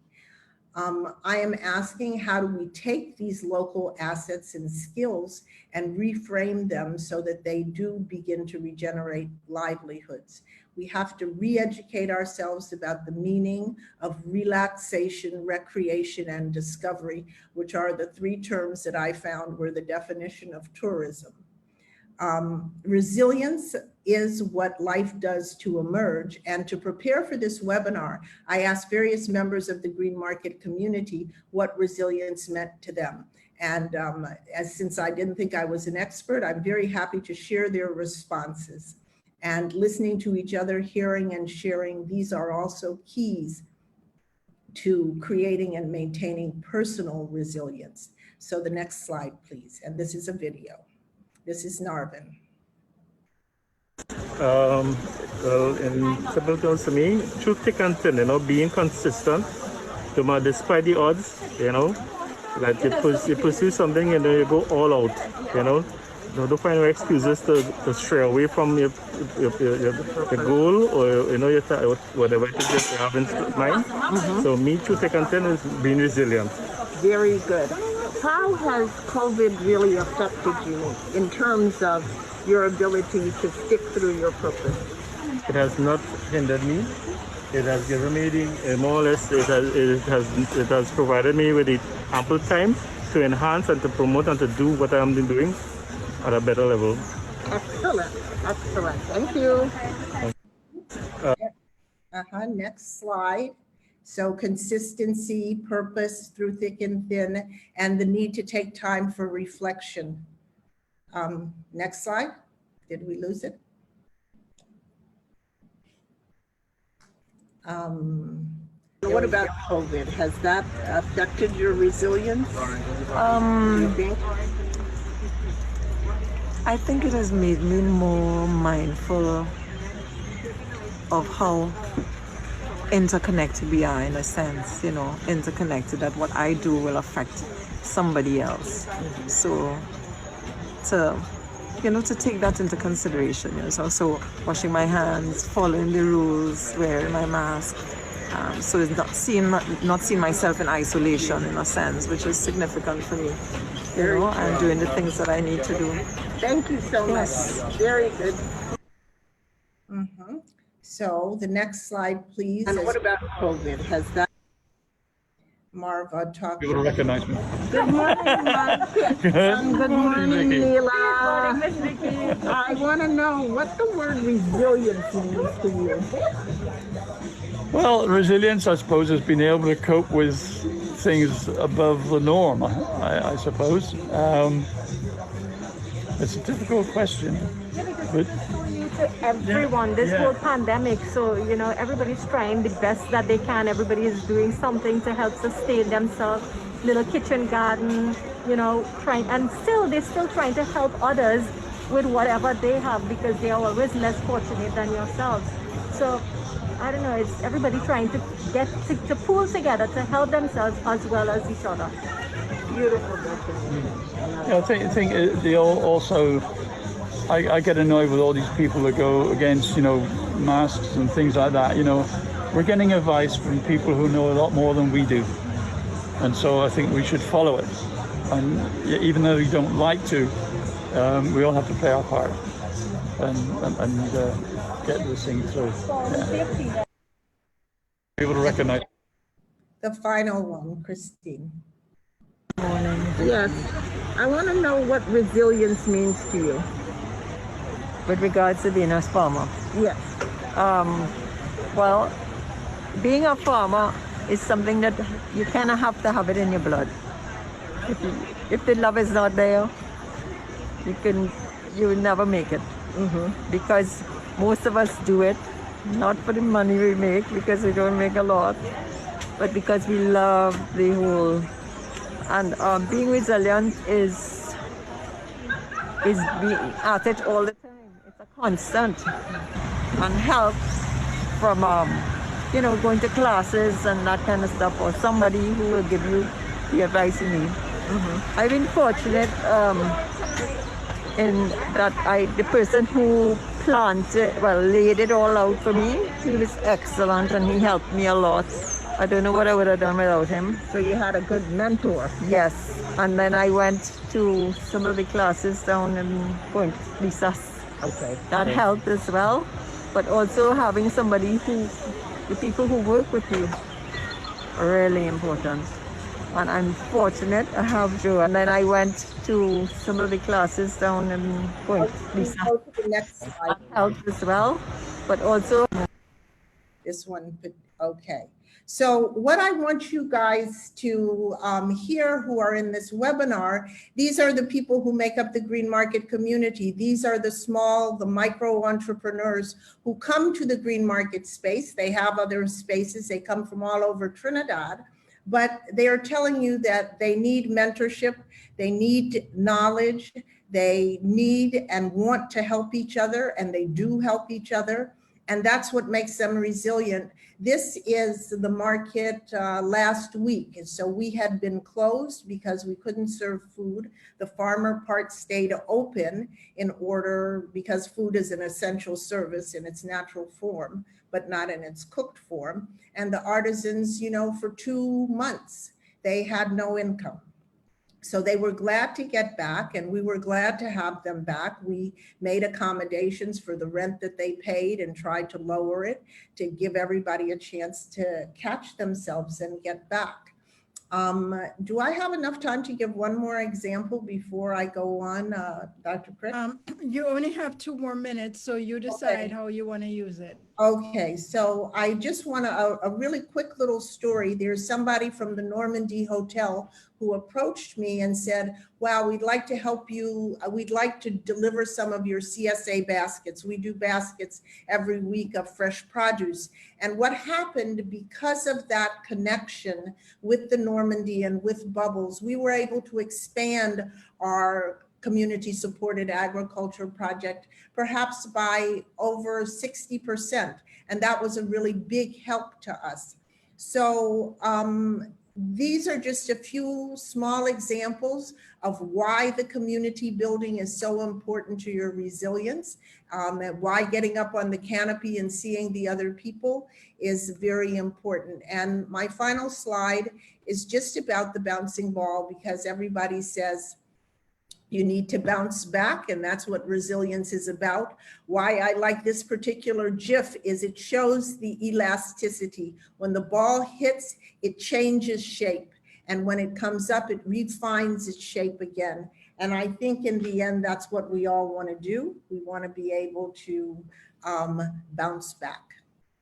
I am asking, how do we take these local assets and skills and reframe them so that they do begin to regenerate livelihoods? We have to re-educate ourselves about the meaning of relaxation, recreation, and discovery, which are the three terms that I found were the definition of tourism. Resilience is what life does to emerge. And to prepare for this webinar, I asked various members of the green market community what resilience meant to them. And since I didn't think I was an expert, I'm very happy to share their responses. And listening to each other, hearing and sharing, these are also keys to creating and maintaining personal resilience. So the next slide, please. And this is a video. This is Narvin. Well, in simple terms to me, through thick and thin, being consistent, despite the odds, like you pursue something, you go all out, don't find no excuses to stray away from your goal or whatever it is that you have in mind. So me, through thick and thin, is being resilient. Very good. How has COVID really affected you in terms of your ability to stick through your purpose? It has not hindered me. It has given me the more or less. It has provided me with the ample time to enhance and to promote and to do what I am doing at a better level. Excellent, excellent. Thank you. Next slide. So consistency, purpose through thick and thin, and the need to take time for reflection. Next slide. Did we lose it? What about COVID? Has that affected your resilience? I think it has made me more mindful of how interconnected we are, in a sense, interconnected, that what I do will affect somebody else. So to take that into consideration, so washing my hands, following the rules, wearing my mask, so it's not seeing myself in isolation, in a sense, which is significant for me, and doing the things that I need to do. Thank you so much. Very good. So the next slide, please. And what about COVID? Has that? Marva talked. You will recognize me. Good morning, Marv. Good morning, Neela. I want to know what the word resilience means to you. Well, resilience, I suppose, is being able to cope with things above the norm, I suppose. It's a difficult question. But to everyone, this whole pandemic, so everybody's trying the best that they can. Everybody is doing something to help sustain themselves, little kitchen garden, trying, and they're still trying to help others with whatever they have, because they are always less fortunate than yourselves. So I don't know, it's everybody trying to get to pull together to help themselves as well as each other. Beautiful. Yeah, I think they also. I get annoyed with all these people that go against, masks and things like that. We're getting advice from people who know a lot more than we do. And so I think we should follow it. And even though we don't like to, we all have to play our part and get this thing through. Yeah. People to recognize. The final one, Christine. Yes. I want to know what resilience means to you. With regards to being a farmer, Yes. well, being a farmer is something that you kind of have to have it in your blood. If the love is not there, you will never make it. Because most of us do it not for the money we make, because we don't make a lot, but because we love the whole. And being resilient is being at it all the time. It's a constant, and help from going to classes and that kind of stuff, or somebody who will give you the advice you need. I've been fortunate in that the person who laid it all out for me, he was excellent and he helped me a lot. I don't know what I would have done without him. So you had a good mentor. Yes, and then I went to some of the classes down in Point Lisas. Okay. That helped as well, but also having the people who work with you, are really important. And I'm fortunate I have Joe. And then I went to some of the classes down in Point Lisas. Go to the next slide. That helped as well, but also This one, okay. So what I want you guys to hear who are in this webinar, these are the people who make up the green market community. These are the micro entrepreneurs who come to the green market space. They have other spaces. They come from all over Trinidad, but they are telling you that they need mentorship. They need knowledge. They need and want to help each other, and they do help each other. And that's what makes them resilient. This is the market last week. And so we had been closed because we couldn't serve food. The farmer part stayed open because food is an essential service in its natural form, but not in its cooked form. And the artisans, for 2 months, they had no income. So they were glad to get back, and we were glad to have them back. We made accommodations for the rent that they paid and tried to lower it to give everybody a chance to catch themselves and get back. Do I have enough time to give one more example before I go on, Dr. Crick? You only have 2 more minutes, so you decide how you want to use it. Okay, so I just want a really quick little story. There's somebody from the Normandy Hotel who approached me and said, wow, we'd like to help you. We'd like to deliver some of your CSA baskets. We do baskets every week of fresh produce. And what happened because of that connection with the Normandy and with Bubbles, we were able to expand our community supported agriculture project, perhaps by over 60%. And that was a really big help to us. So these are just a few small examples of why the community building is so important to your resilience, and why getting up on the canopy and seeing the other people is very important. And my final slide is just about the bouncing ball, because everybody says, you need to bounce back, and that's what resilience is about. Why I like this particular GIF is it shows the elasticity. When the ball hits, it changes shape. And when it comes up, it refines its shape again. And I think in the end, that's what we all want to do. We want to be able to bounce back.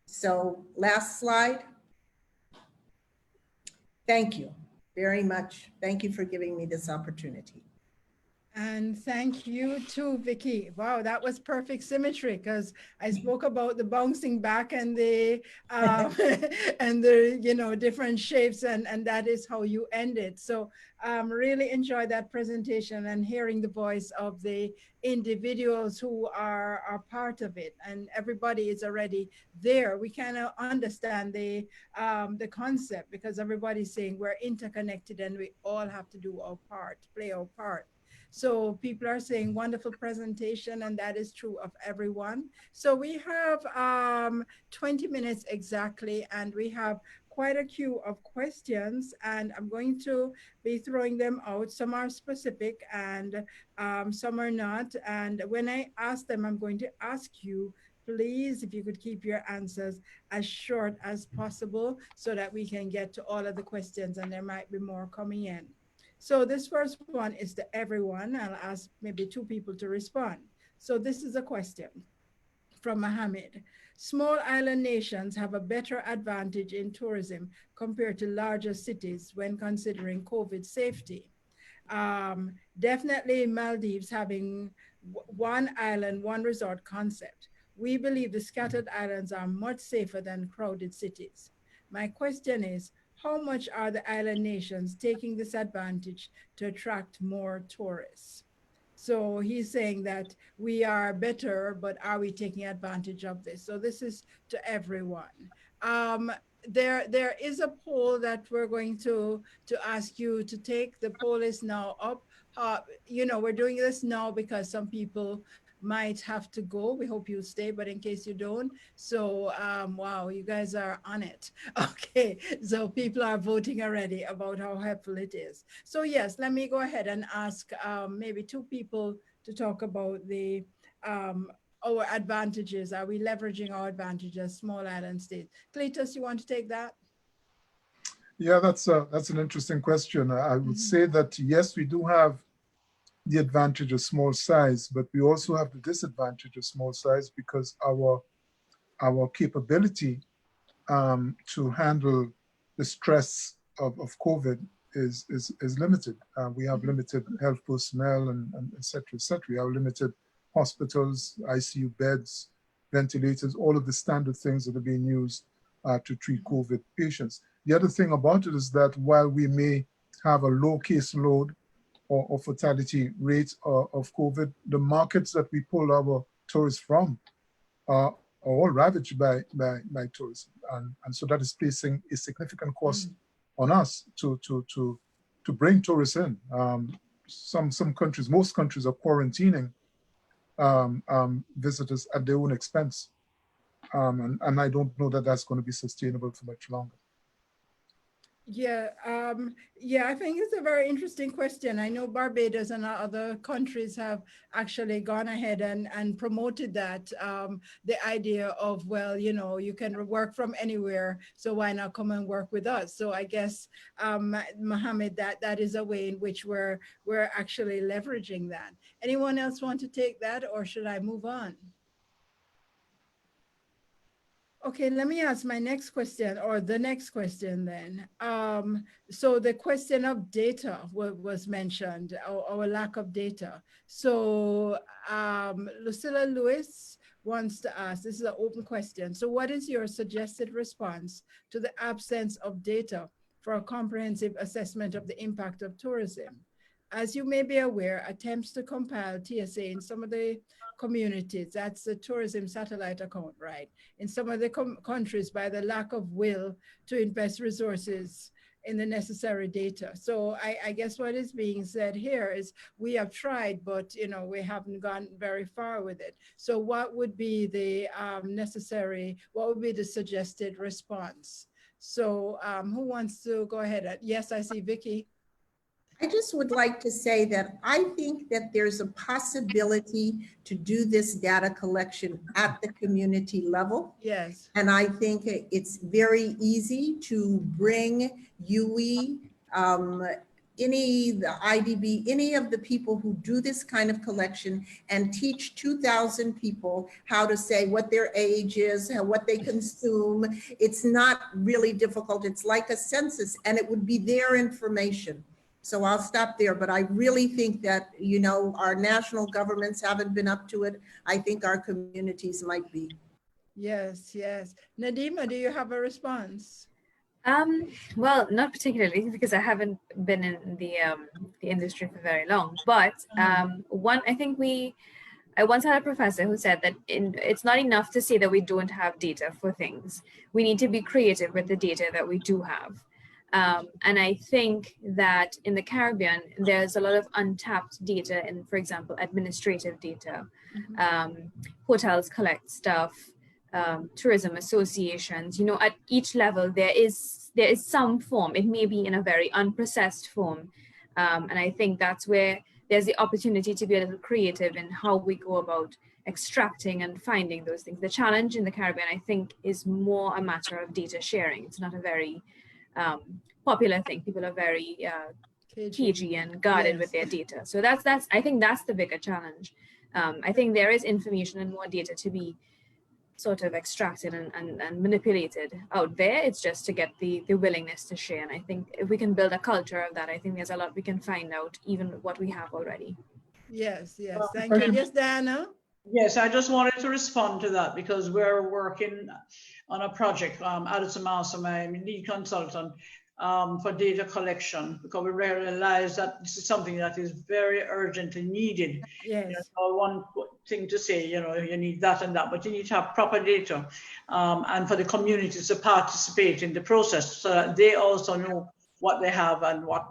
So last slide. Thank you very much. Thank you for giving me this opportunity. And thank you too, Vicky. Wow, that was perfect symmetry, because I spoke about the bouncing back and the and the different shapes, and that is how you end it. So really enjoyed that presentation and hearing the voice of the individuals who are part of it, and everybody is already there. We kind of understand the concept, because everybody's saying we're interconnected and we all have to do our part, play our part. So people are saying wonderful presentation, and that is true of everyone. So we have 20 minutes exactly, and we have quite a queue of questions, and I'm going to be throwing them out. Some are specific and some are not. And when I ask them, I'm going to ask you, please, if you could keep your answers as short as possible so that we can get to all of the questions, and there might be more coming in. So this first one is to everyone. I'll ask maybe two people to respond. So this is a question from Mohammed. Small island nations have a better advantage in tourism compared to larger cities when considering COVID safety. Definitely Maldives having one island, one resort concept. We believe the scattered islands are much safer than crowded cities. My question is, how much are the island nations taking this advantage to attract more tourists? So he's saying that we are better, but are we taking advantage of this? So this is to everyone. Um, there is a poll that we're going to ask you to take. The poll is now up. We're doing this now because some people might have to go. We hope you stay, but in case you don't, so wow, you guys are on it. Okay, so people are voting already about how helpful it is. So yes, let me go ahead and ask maybe two people to talk about the our advantages. Are we leveraging our advantages, small island states? Cletus, you want to take that? Yeah, that's an interesting question. I would say that yes, we do have the advantage of small size, but we also have the disadvantage of small size because our capability to handle the stress of COVID is limited. We have limited health personnel and et cetera, et cetera. We have limited hospitals, ICU beds, ventilators, all of the standard things that are being used to treat COVID patients. The other thing about it is that while we may have a low case load or fatality rate of COVID, the markets that we pull our tourists from are all ravaged by tourism. And so that is placing a significant cost on us to bring tourists in. Some countries, most countries are quarantining visitors at their own expense. And I don't know that that's going to be sustainable for much longer. Yeah, I think it's a very interesting question. I know Barbados and other countries have actually gone ahead and promoted that, the idea of, well, you can work from anywhere, so why not come and work with us? So I guess, Mohammed, that is a way in which we're actually leveraging that. Anyone else want to take that, or should I move on? Okay, let me ask my next question, or the next question then. So the question of data was mentioned, or lack of data. So Lucilla Lewis wants to ask, this is an open question. So what is your suggested response to the absence of data for a comprehensive assessment of the impact of tourism? As you may be aware, attempts to compile TSA in some of the communities, that's the tourism satellite account, right? In some of the countries, by the lack of will to invest resources in the necessary data. So I guess what is being said here is we have tried, but we haven't gone very far with it. So what would be the what would be the suggested response? So who wants to go ahead? Yes, I see Vicky. I just would like to say that I think that there's a possibility to do this data collection at the community level. Yes. And I think it's very easy to bring UWI, the IDB, any of the people who do this kind of collection and teach 2,000 people how to say what their age is, what they consume. It's not really difficult. It's like a census, and it would be their information. So I'll stop there, but I really think that, our national governments haven't been up to it. I think our communities might be. Yes, yes. Nadima, do you have a response? Well, not particularly, because I haven't been in the industry for very long. But I once had a professor who said that it's not enough to say that we don't have data for things. We need to be creative with the data that we do have. And I think that in the Caribbean, there's a lot of untapped data in, for example, administrative data. Hotels collect stuff, tourism associations, at each level, there is some form. It may be in a very unprocessed form. And I think that's where there's the opportunity to be a little creative in how we go about extracting and finding those things. The challenge in the Caribbean, I think, is more a matter of data sharing. It's not a very popular thing. People are very cagey and guarded with their data. So that's I think that's the bigger challenge. I think there is information and more data to be sort of extracted and manipulated out there. It's just to get the willingness to share. And I think if we can build a culture of that, I think there's a lot we can find out, even what we have already. Yes, thank you. Yes, Diana? Yes, I just wanted to respond to that because we're working on a project, Addison Master, my lead consultant, for data collection, because we realize that this is something that is very urgently needed. Yes. You know, one thing to say, you know, you need that and that, but you need to have proper data, and for the communities to participate in the process so that they also know what they have and what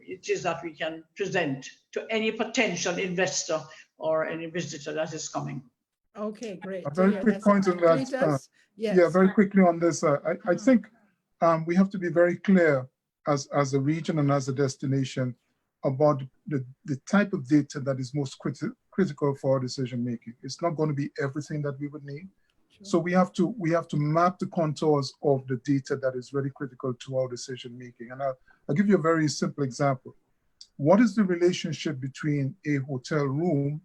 it is that we can present to any potential investor or any visitor that is coming. Okay, great. A very quick point on that. Yes. Yeah, very quickly on this. I think we have to be very clear as a region and as a destination about the type of data that is most critical for our decision making. It's not going to be everything that we would need. Sure. So we have to map the contours of the data that is really critical to our decision making. And I'll give you a very simple example. What is the relationship between a hotel room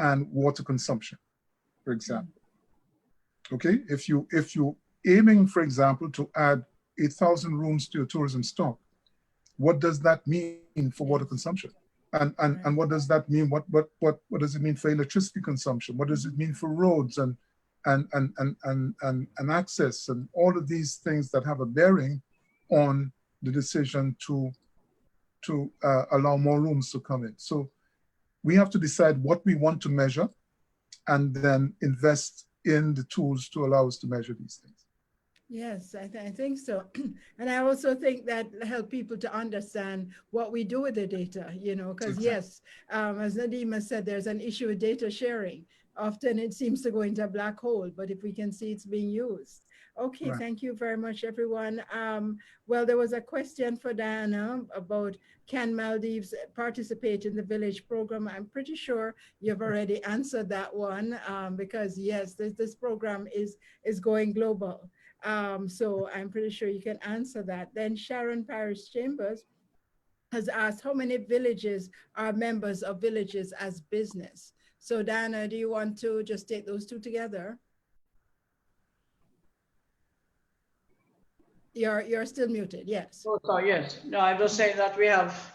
and water consumption, for example? Okay, if you aiming, for example, to add 8,000 rooms to your tourism stock, what does that mean for water consumption? And what does that mean? What does it mean for electricity consumption? What does it mean for roads and access and all of these things that have a bearing on the decision to allow more rooms to come in? So we have to decide what we want to measure and then invest in the tools to allow us to measure these things. Yes, I think so. And I also think that help people to understand what we do with the data, you know, because yes, as Nadima said, there's an issue with data sharing. Often it seems to go into a black hole, but if we can see it's being used. Okay, right. Thank you very much, everyone. Well, there was a question for Diana about can Maldives participate in the village program? I'm pretty sure you've already answered that one because yes, this program is going global. So I'm pretty sure you can answer that. Then Sharon Parish Chambers has asked how many villages are members of Villages as Business. So Diana, do you want to just take those two together? You're still muted, yes. Oh, sorry, yes. No, I was saying that we have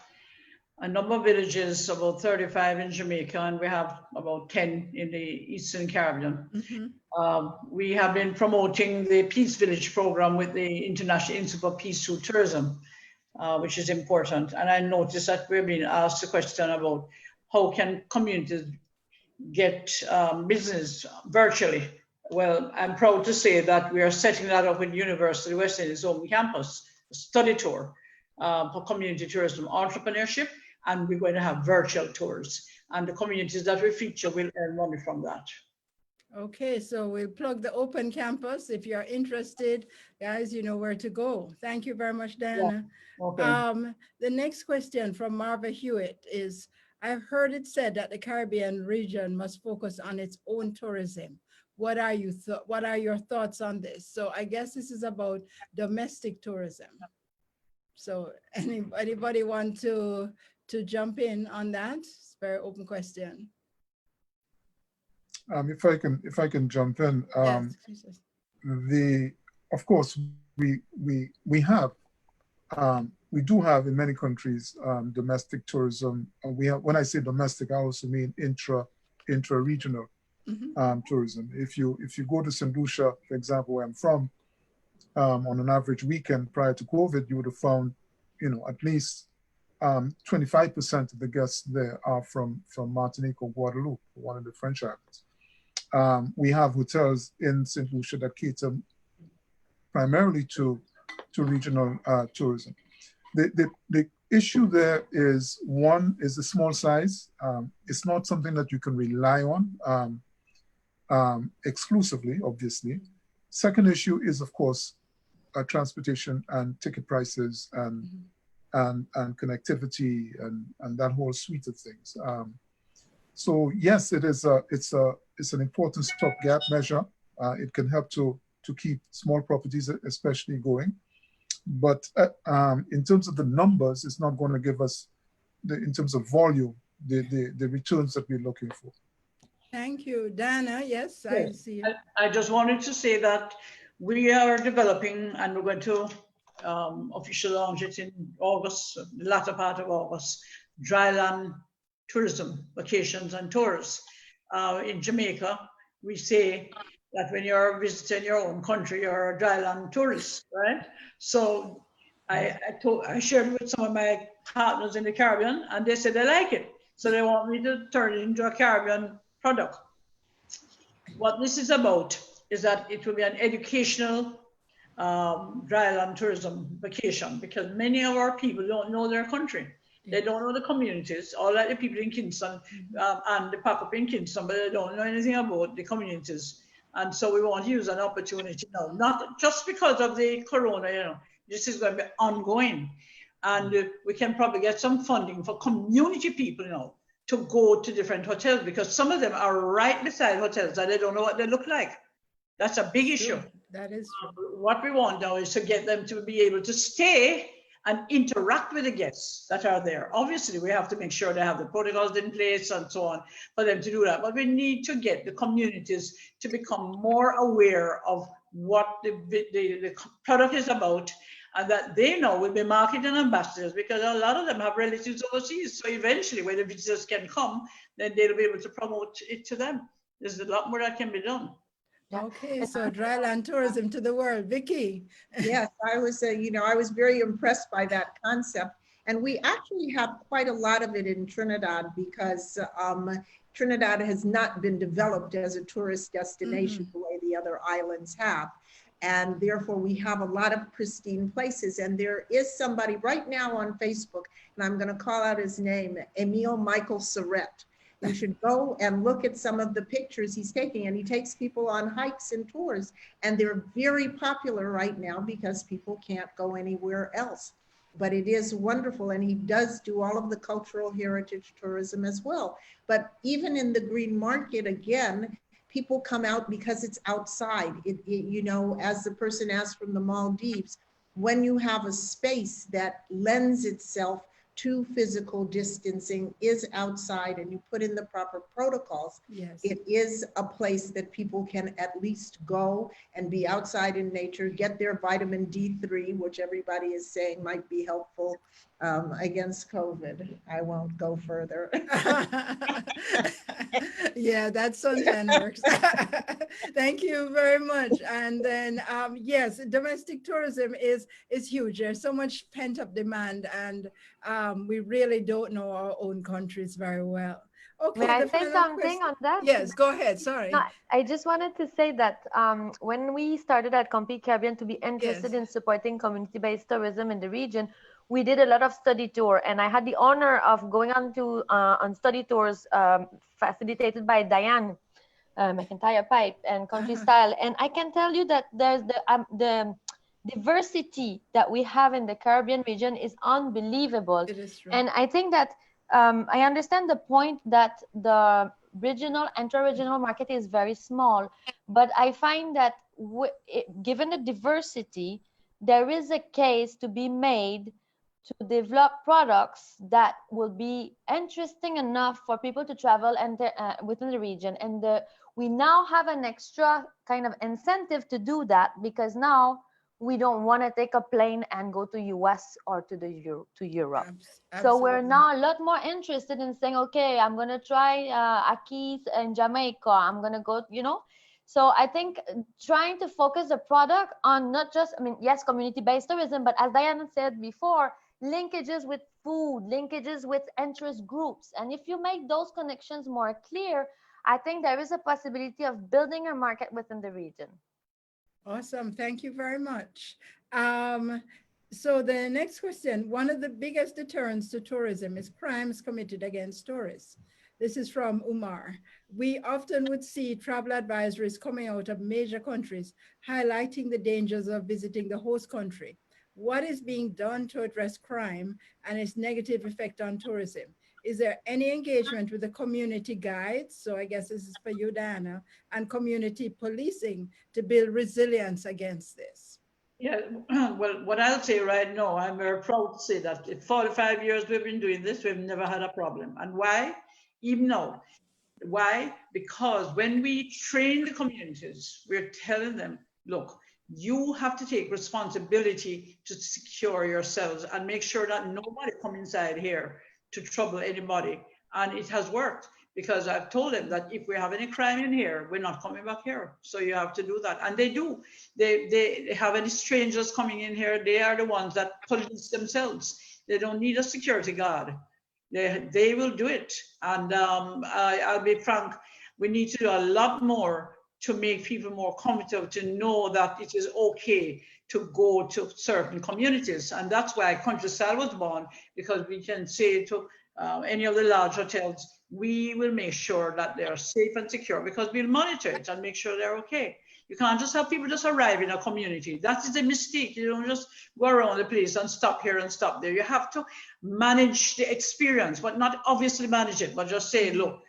a number of villages, about 35 in Jamaica, and we have about 10 in the Eastern Caribbean. Mm-hmm. We have been promoting the Peace Village program with the International Institute for Peace through Tourism, which is important. And I noticed that we've been asked a question about how can communities get business virtually. Well, I'm proud to say that we are setting that up with University of West Indies Open Campus, a study tour for community tourism entrepreneurship, and we're going to have virtual tours. And the communities that we feature will earn money from that. Okay, so we'll plug the open campus. If you're interested, guys, you know where to go. Thank you very much, Diana. Yeah. Okay. The next question from Marva Hewitt is, I've heard it said that the Caribbean region must focus on its own tourism. What are your thoughts on this? So I guess this is about domestic tourism. So anybody want to jump in on that? It's a very open question. If I can jump in, yes. Of course we do have in many countries domestic tourism. We have, when I say domestic, I also mean intra-regional tourism. If you go to St. Lucia, for example, where I'm from, on an average weekend prior to COVID, you would have found, you know, at least 25% of the guests there are from Martinique or Guadeloupe, one of the French islands. We have hotels in St. Lucia that cater primarily to regional tourism. The issue there is, one is the small size. It's not something that you can rely on exclusively, obviously. Second issue is, of course, transportation and ticket prices and connectivity and that whole suite of things. So yes, it's an important stopgap measure. It can help to keep small properties especially going. But in terms of the numbers, it's not going to give us, in terms of volume, the returns that we're looking for. Thank you. Dana, yes, I see you. I just wanted to say that we are developing, and we're going to officially launch it in August, the latter part of August, dryland tourism, vacations and tours. In Jamaica, we say that when you're visiting your own country, you're a dryland tourist, right? So I shared with some of my partners in the Caribbean, and they said they like it. So they want me to turn it into a Caribbean product. What this is about is that it will be an educational dryland tourism vacation, because many of our people don't know their country. They don't know the communities, all like the people in Kingston and the pack-up in Kingston, but they don't know anything about the communities. And so we want to use an opportunity now, not just because of the corona, you know, this is going to be ongoing. And we can probably get some funding for community people, you know, to go to different hotels, because some of them are right beside hotels and they don't know what they look like. That's a big issue. That is true. What we want now is to get them to be able to stay and interact with the guests that are there. Obviously, we have to make sure they have the protocols in place and so on for them to do that. But we need to get the communities to become more aware of what the product is about, and that they know will be marketing ambassadors, because a lot of them have relatives overseas. So eventually, when the visitors can come, then they'll be able to promote it to them. There's a lot more that can be done. Okay, so dryland tourism to the world. Vicky. Yes, I was, I was very impressed by that concept. And we actually have quite a lot of it in Trinidad, because Trinidad has not been developed as a tourist destination the way the other islands have. And therefore we have a lot of pristine places. And there is somebody right now on Facebook, and I'm gonna call out his name, Emile Michael Surrett. You should go and look at some of the pictures he's taking, and he takes people on hikes and tours, and they're very popular right now because people can't go anywhere else. But it is wonderful, and he does do all of the cultural heritage tourism as well. But even in the green market, again, people come out because it's outside. You know, as the person asked from the Maldives, when you have a space that lends itself to physical distancing, is outside, and you put in the proper protocols, yes, it is a place that people can at least go and be outside in nature, get their vitamin D3, which everybody is saying might be helpful against COVID. I won't go further. Yeah, that suntan works. Thank you very much. And then, yes, domestic tourism is huge. There's so much pent-up demand, and we really don't know our own countries very well. Okay, May I say something on that? Yes, go ahead. Sorry. No, I just wanted to say that when we started at Compete Caribbean to be interested in supporting community-based tourism in the region, we did a lot of study tour, and I had the honor of going on study tours facilitated by Diane McIntyre Pipe and Country Style. And I can tell you that there's the diversity that we have in the Caribbean region is unbelievable. It is true. And I think that I understand the point that the regional, inter-regional market is very small, but I find that given the diversity, there is a case to be made to develop products that will be interesting enough for people to travel and within the region. And we now have an extra kind of incentive to do that, because now we don't want to take a plane and go to US or to Europe. So we're now a lot more interested in saying, okay, I'm going to try Akis in Jamaica. I'm going to go, you know. So I think trying to focus the product on not just, I mean, yes, community-based tourism, but as Diana said before, linkages with food, linkages with interest groups. And if you make those connections more clear, I think there is a possibility of building a market within the region. Awesome. Thank you very much. So the next question, one of the biggest deterrents to tourism is crimes committed against tourists. This is from Umar. We often would see travel advisories coming out of major countries highlighting the dangers of visiting the host country. What is being done to address crime and its negative effect on tourism? Is there any engagement with the community guides? So I guess this is for you, Diana, and community policing to build resilience against this. Yeah, well, what I'll say right now, I'm very proud to say that in 45 years we've been doing this, we've never had a problem. And why? Even now. Why? Because when we train the communities, we're telling them, look, you have to take responsibility to secure yourselves and make sure that nobody come inside here to trouble anybody. And it has worked because I've told them that if we have any crime in here, we're not coming back here. So you have to do that. And they do. They have any strangers coming in here, they are the ones that police themselves. They don't need a security guard. They will do it. And I'll be frank, we need to do a lot more to make people more comfortable to know that it is okay to go to certain communities. And that's why Countryside was born, because we can say to any of the large hotels, we will make sure that they are safe and secure because we'll monitor it and make sure they're okay. You can't just have people just arrive in a community. That is a mistake. You don't just go around the place and stop here and stop there. You have to manage the experience, but not obviously manage it, but just say, look,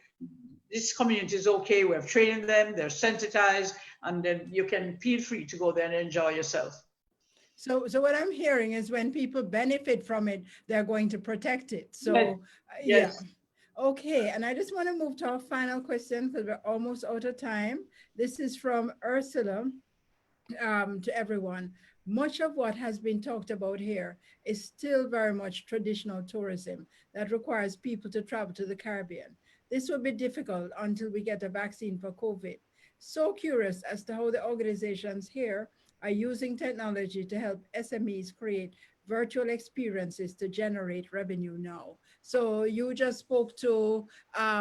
this community is okay. We're training them, they're sensitized, and then you can feel free to go there and enjoy yourself. So what I'm hearing is when people benefit from it, they're going to protect it. So Yes. yeah. Okay, and I just want to move to our final question because we're almost out of time. This is from Ursula to everyone. Much of what has been talked about here is still very much traditional tourism that requires people to travel to the Caribbean. This will be difficult until we get a vaccine for COVID. So curious as to how the organizations here are using technology to help SMEs create virtual experiences to generate revenue now. So you just spoke to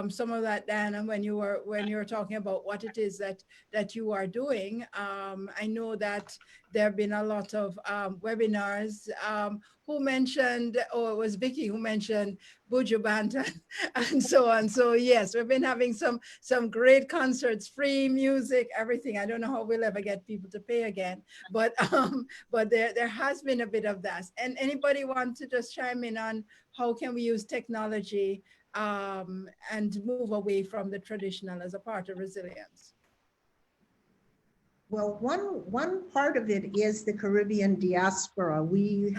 some of that, Dan, and when you were talking about what it is that you are doing. I know that there have been a lot of webinars. Who mentioned, or it was Vicky who mentioned Buju Banton and so on. So yes, we've been having some great concerts, free music, everything. I don't know how we'll ever get people to pay again, but there has been a bit of that. And anybody want to just chime in on how can we use technology and move away from the traditional as a part of resilience? Well, one part of it is the Caribbean diaspora. We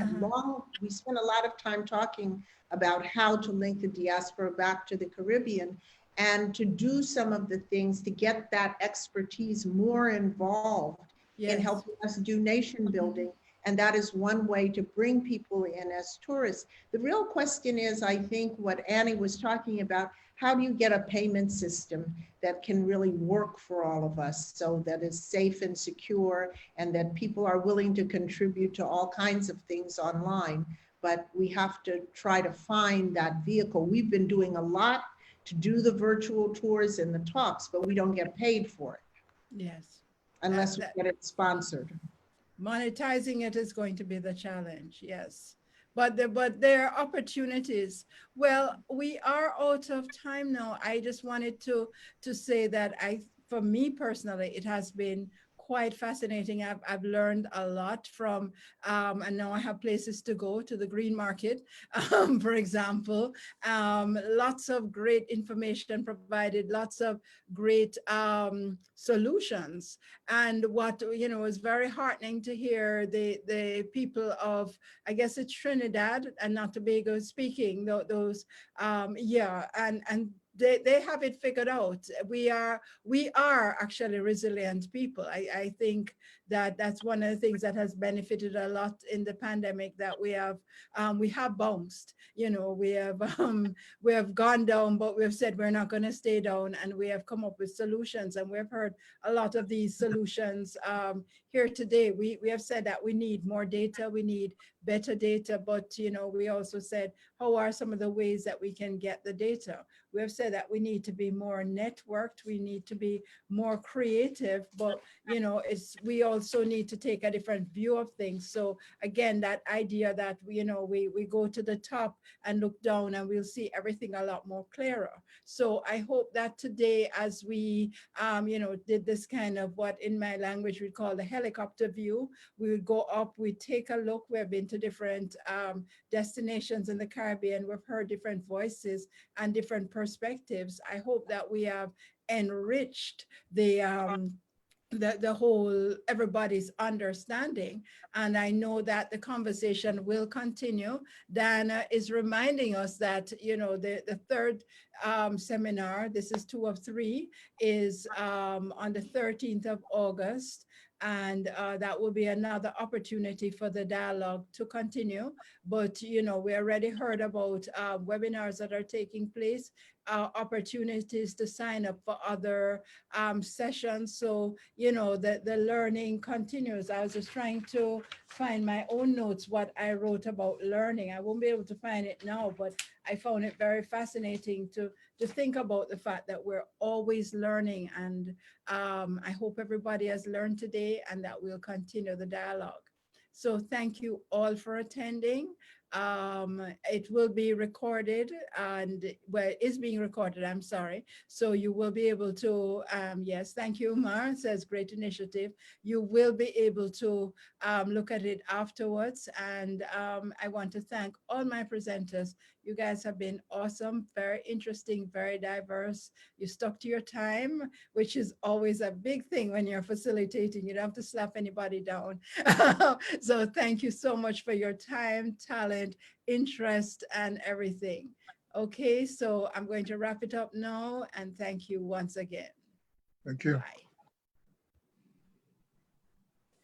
spent a lot of time talking about how to link the diaspora back to the Caribbean and to do some of the things to get that expertise more involved in helping us do nation building. And that is one way to bring people in as tourists. The real question is, I think, what Annie was talking about, how do you get a payment system that can really work for all of us so that is safe and secure and that people are willing to contribute to all kinds of things online. But we have to try to find that vehicle. We've been doing a lot to do the virtual tours and the talks, but we don't get paid for it. Yes. Unless we get it sponsored. Monetizing it is going to be the challenge, yes. But there are opportunities. Well, we are out of time now. I just wanted to say that for me personally, it has been quite fascinating. I've learned a lot from, and now I have places to go to the green market, for example. Lots of great information provided, lots of great solutions. And what, is very heartening to hear the people of, I guess it's Trinidad and not Tobago speaking, those, and they have it figured out. We are actually resilient people. I think that's one of the things that has benefited a lot in the pandemic, that we have bounced. We have gone down, but we've said we're not going to stay down, and we have come up with solutions, and we've heard a lot of these solutions here today. We have said that we need more data, we need better data, but we also said, how are some of the ways that we can get the data? We have said that we need to be more networked, we need to be more creative, but we also need to take a different view of things. So again, that idea that we go to the top and look down and we'll see everything a lot more clearer. So I hope that today, as we did this kind of what in my language we call the helicopter view, we would go up, we take a look. We've been to different destinations in the Caribbean. We've heard different voices and different perspectives. I hope that we have enriched the the whole, everybody's understanding. And I know that the conversation will continue. Dana is reminding us that, you know, the third seminar, this is 2 of 3, is on the 13th of August. And that will be another opportunity for the dialogue to continue. But, you know, we already heard about webinars that are taking place, opportunities to sign up for other sessions. So, you know, the learning continues. I was just trying to find my own notes, what I wrote about learning. I won't be able to find it now, but I found it very fascinating to think about the fact that we're always learning. And I hope everybody has learned today and that we'll continue the dialogue. So thank you all for attending. It will be recorded, and well, it is being recorded, I'm sorry. So you will be able to, yes, thank you, Umar, says great initiative. You will be able to look at it afterwards. And I want to thank all my presenters. You guys have been awesome, very interesting, very diverse. You stuck to your time, which is always a big thing when you're facilitating. You don't have to slap anybody down. So thank you so much for your time, talent, interest, and everything. Okay, so I'm going to wrap it up now, and thank you once again. Thank you. Bye.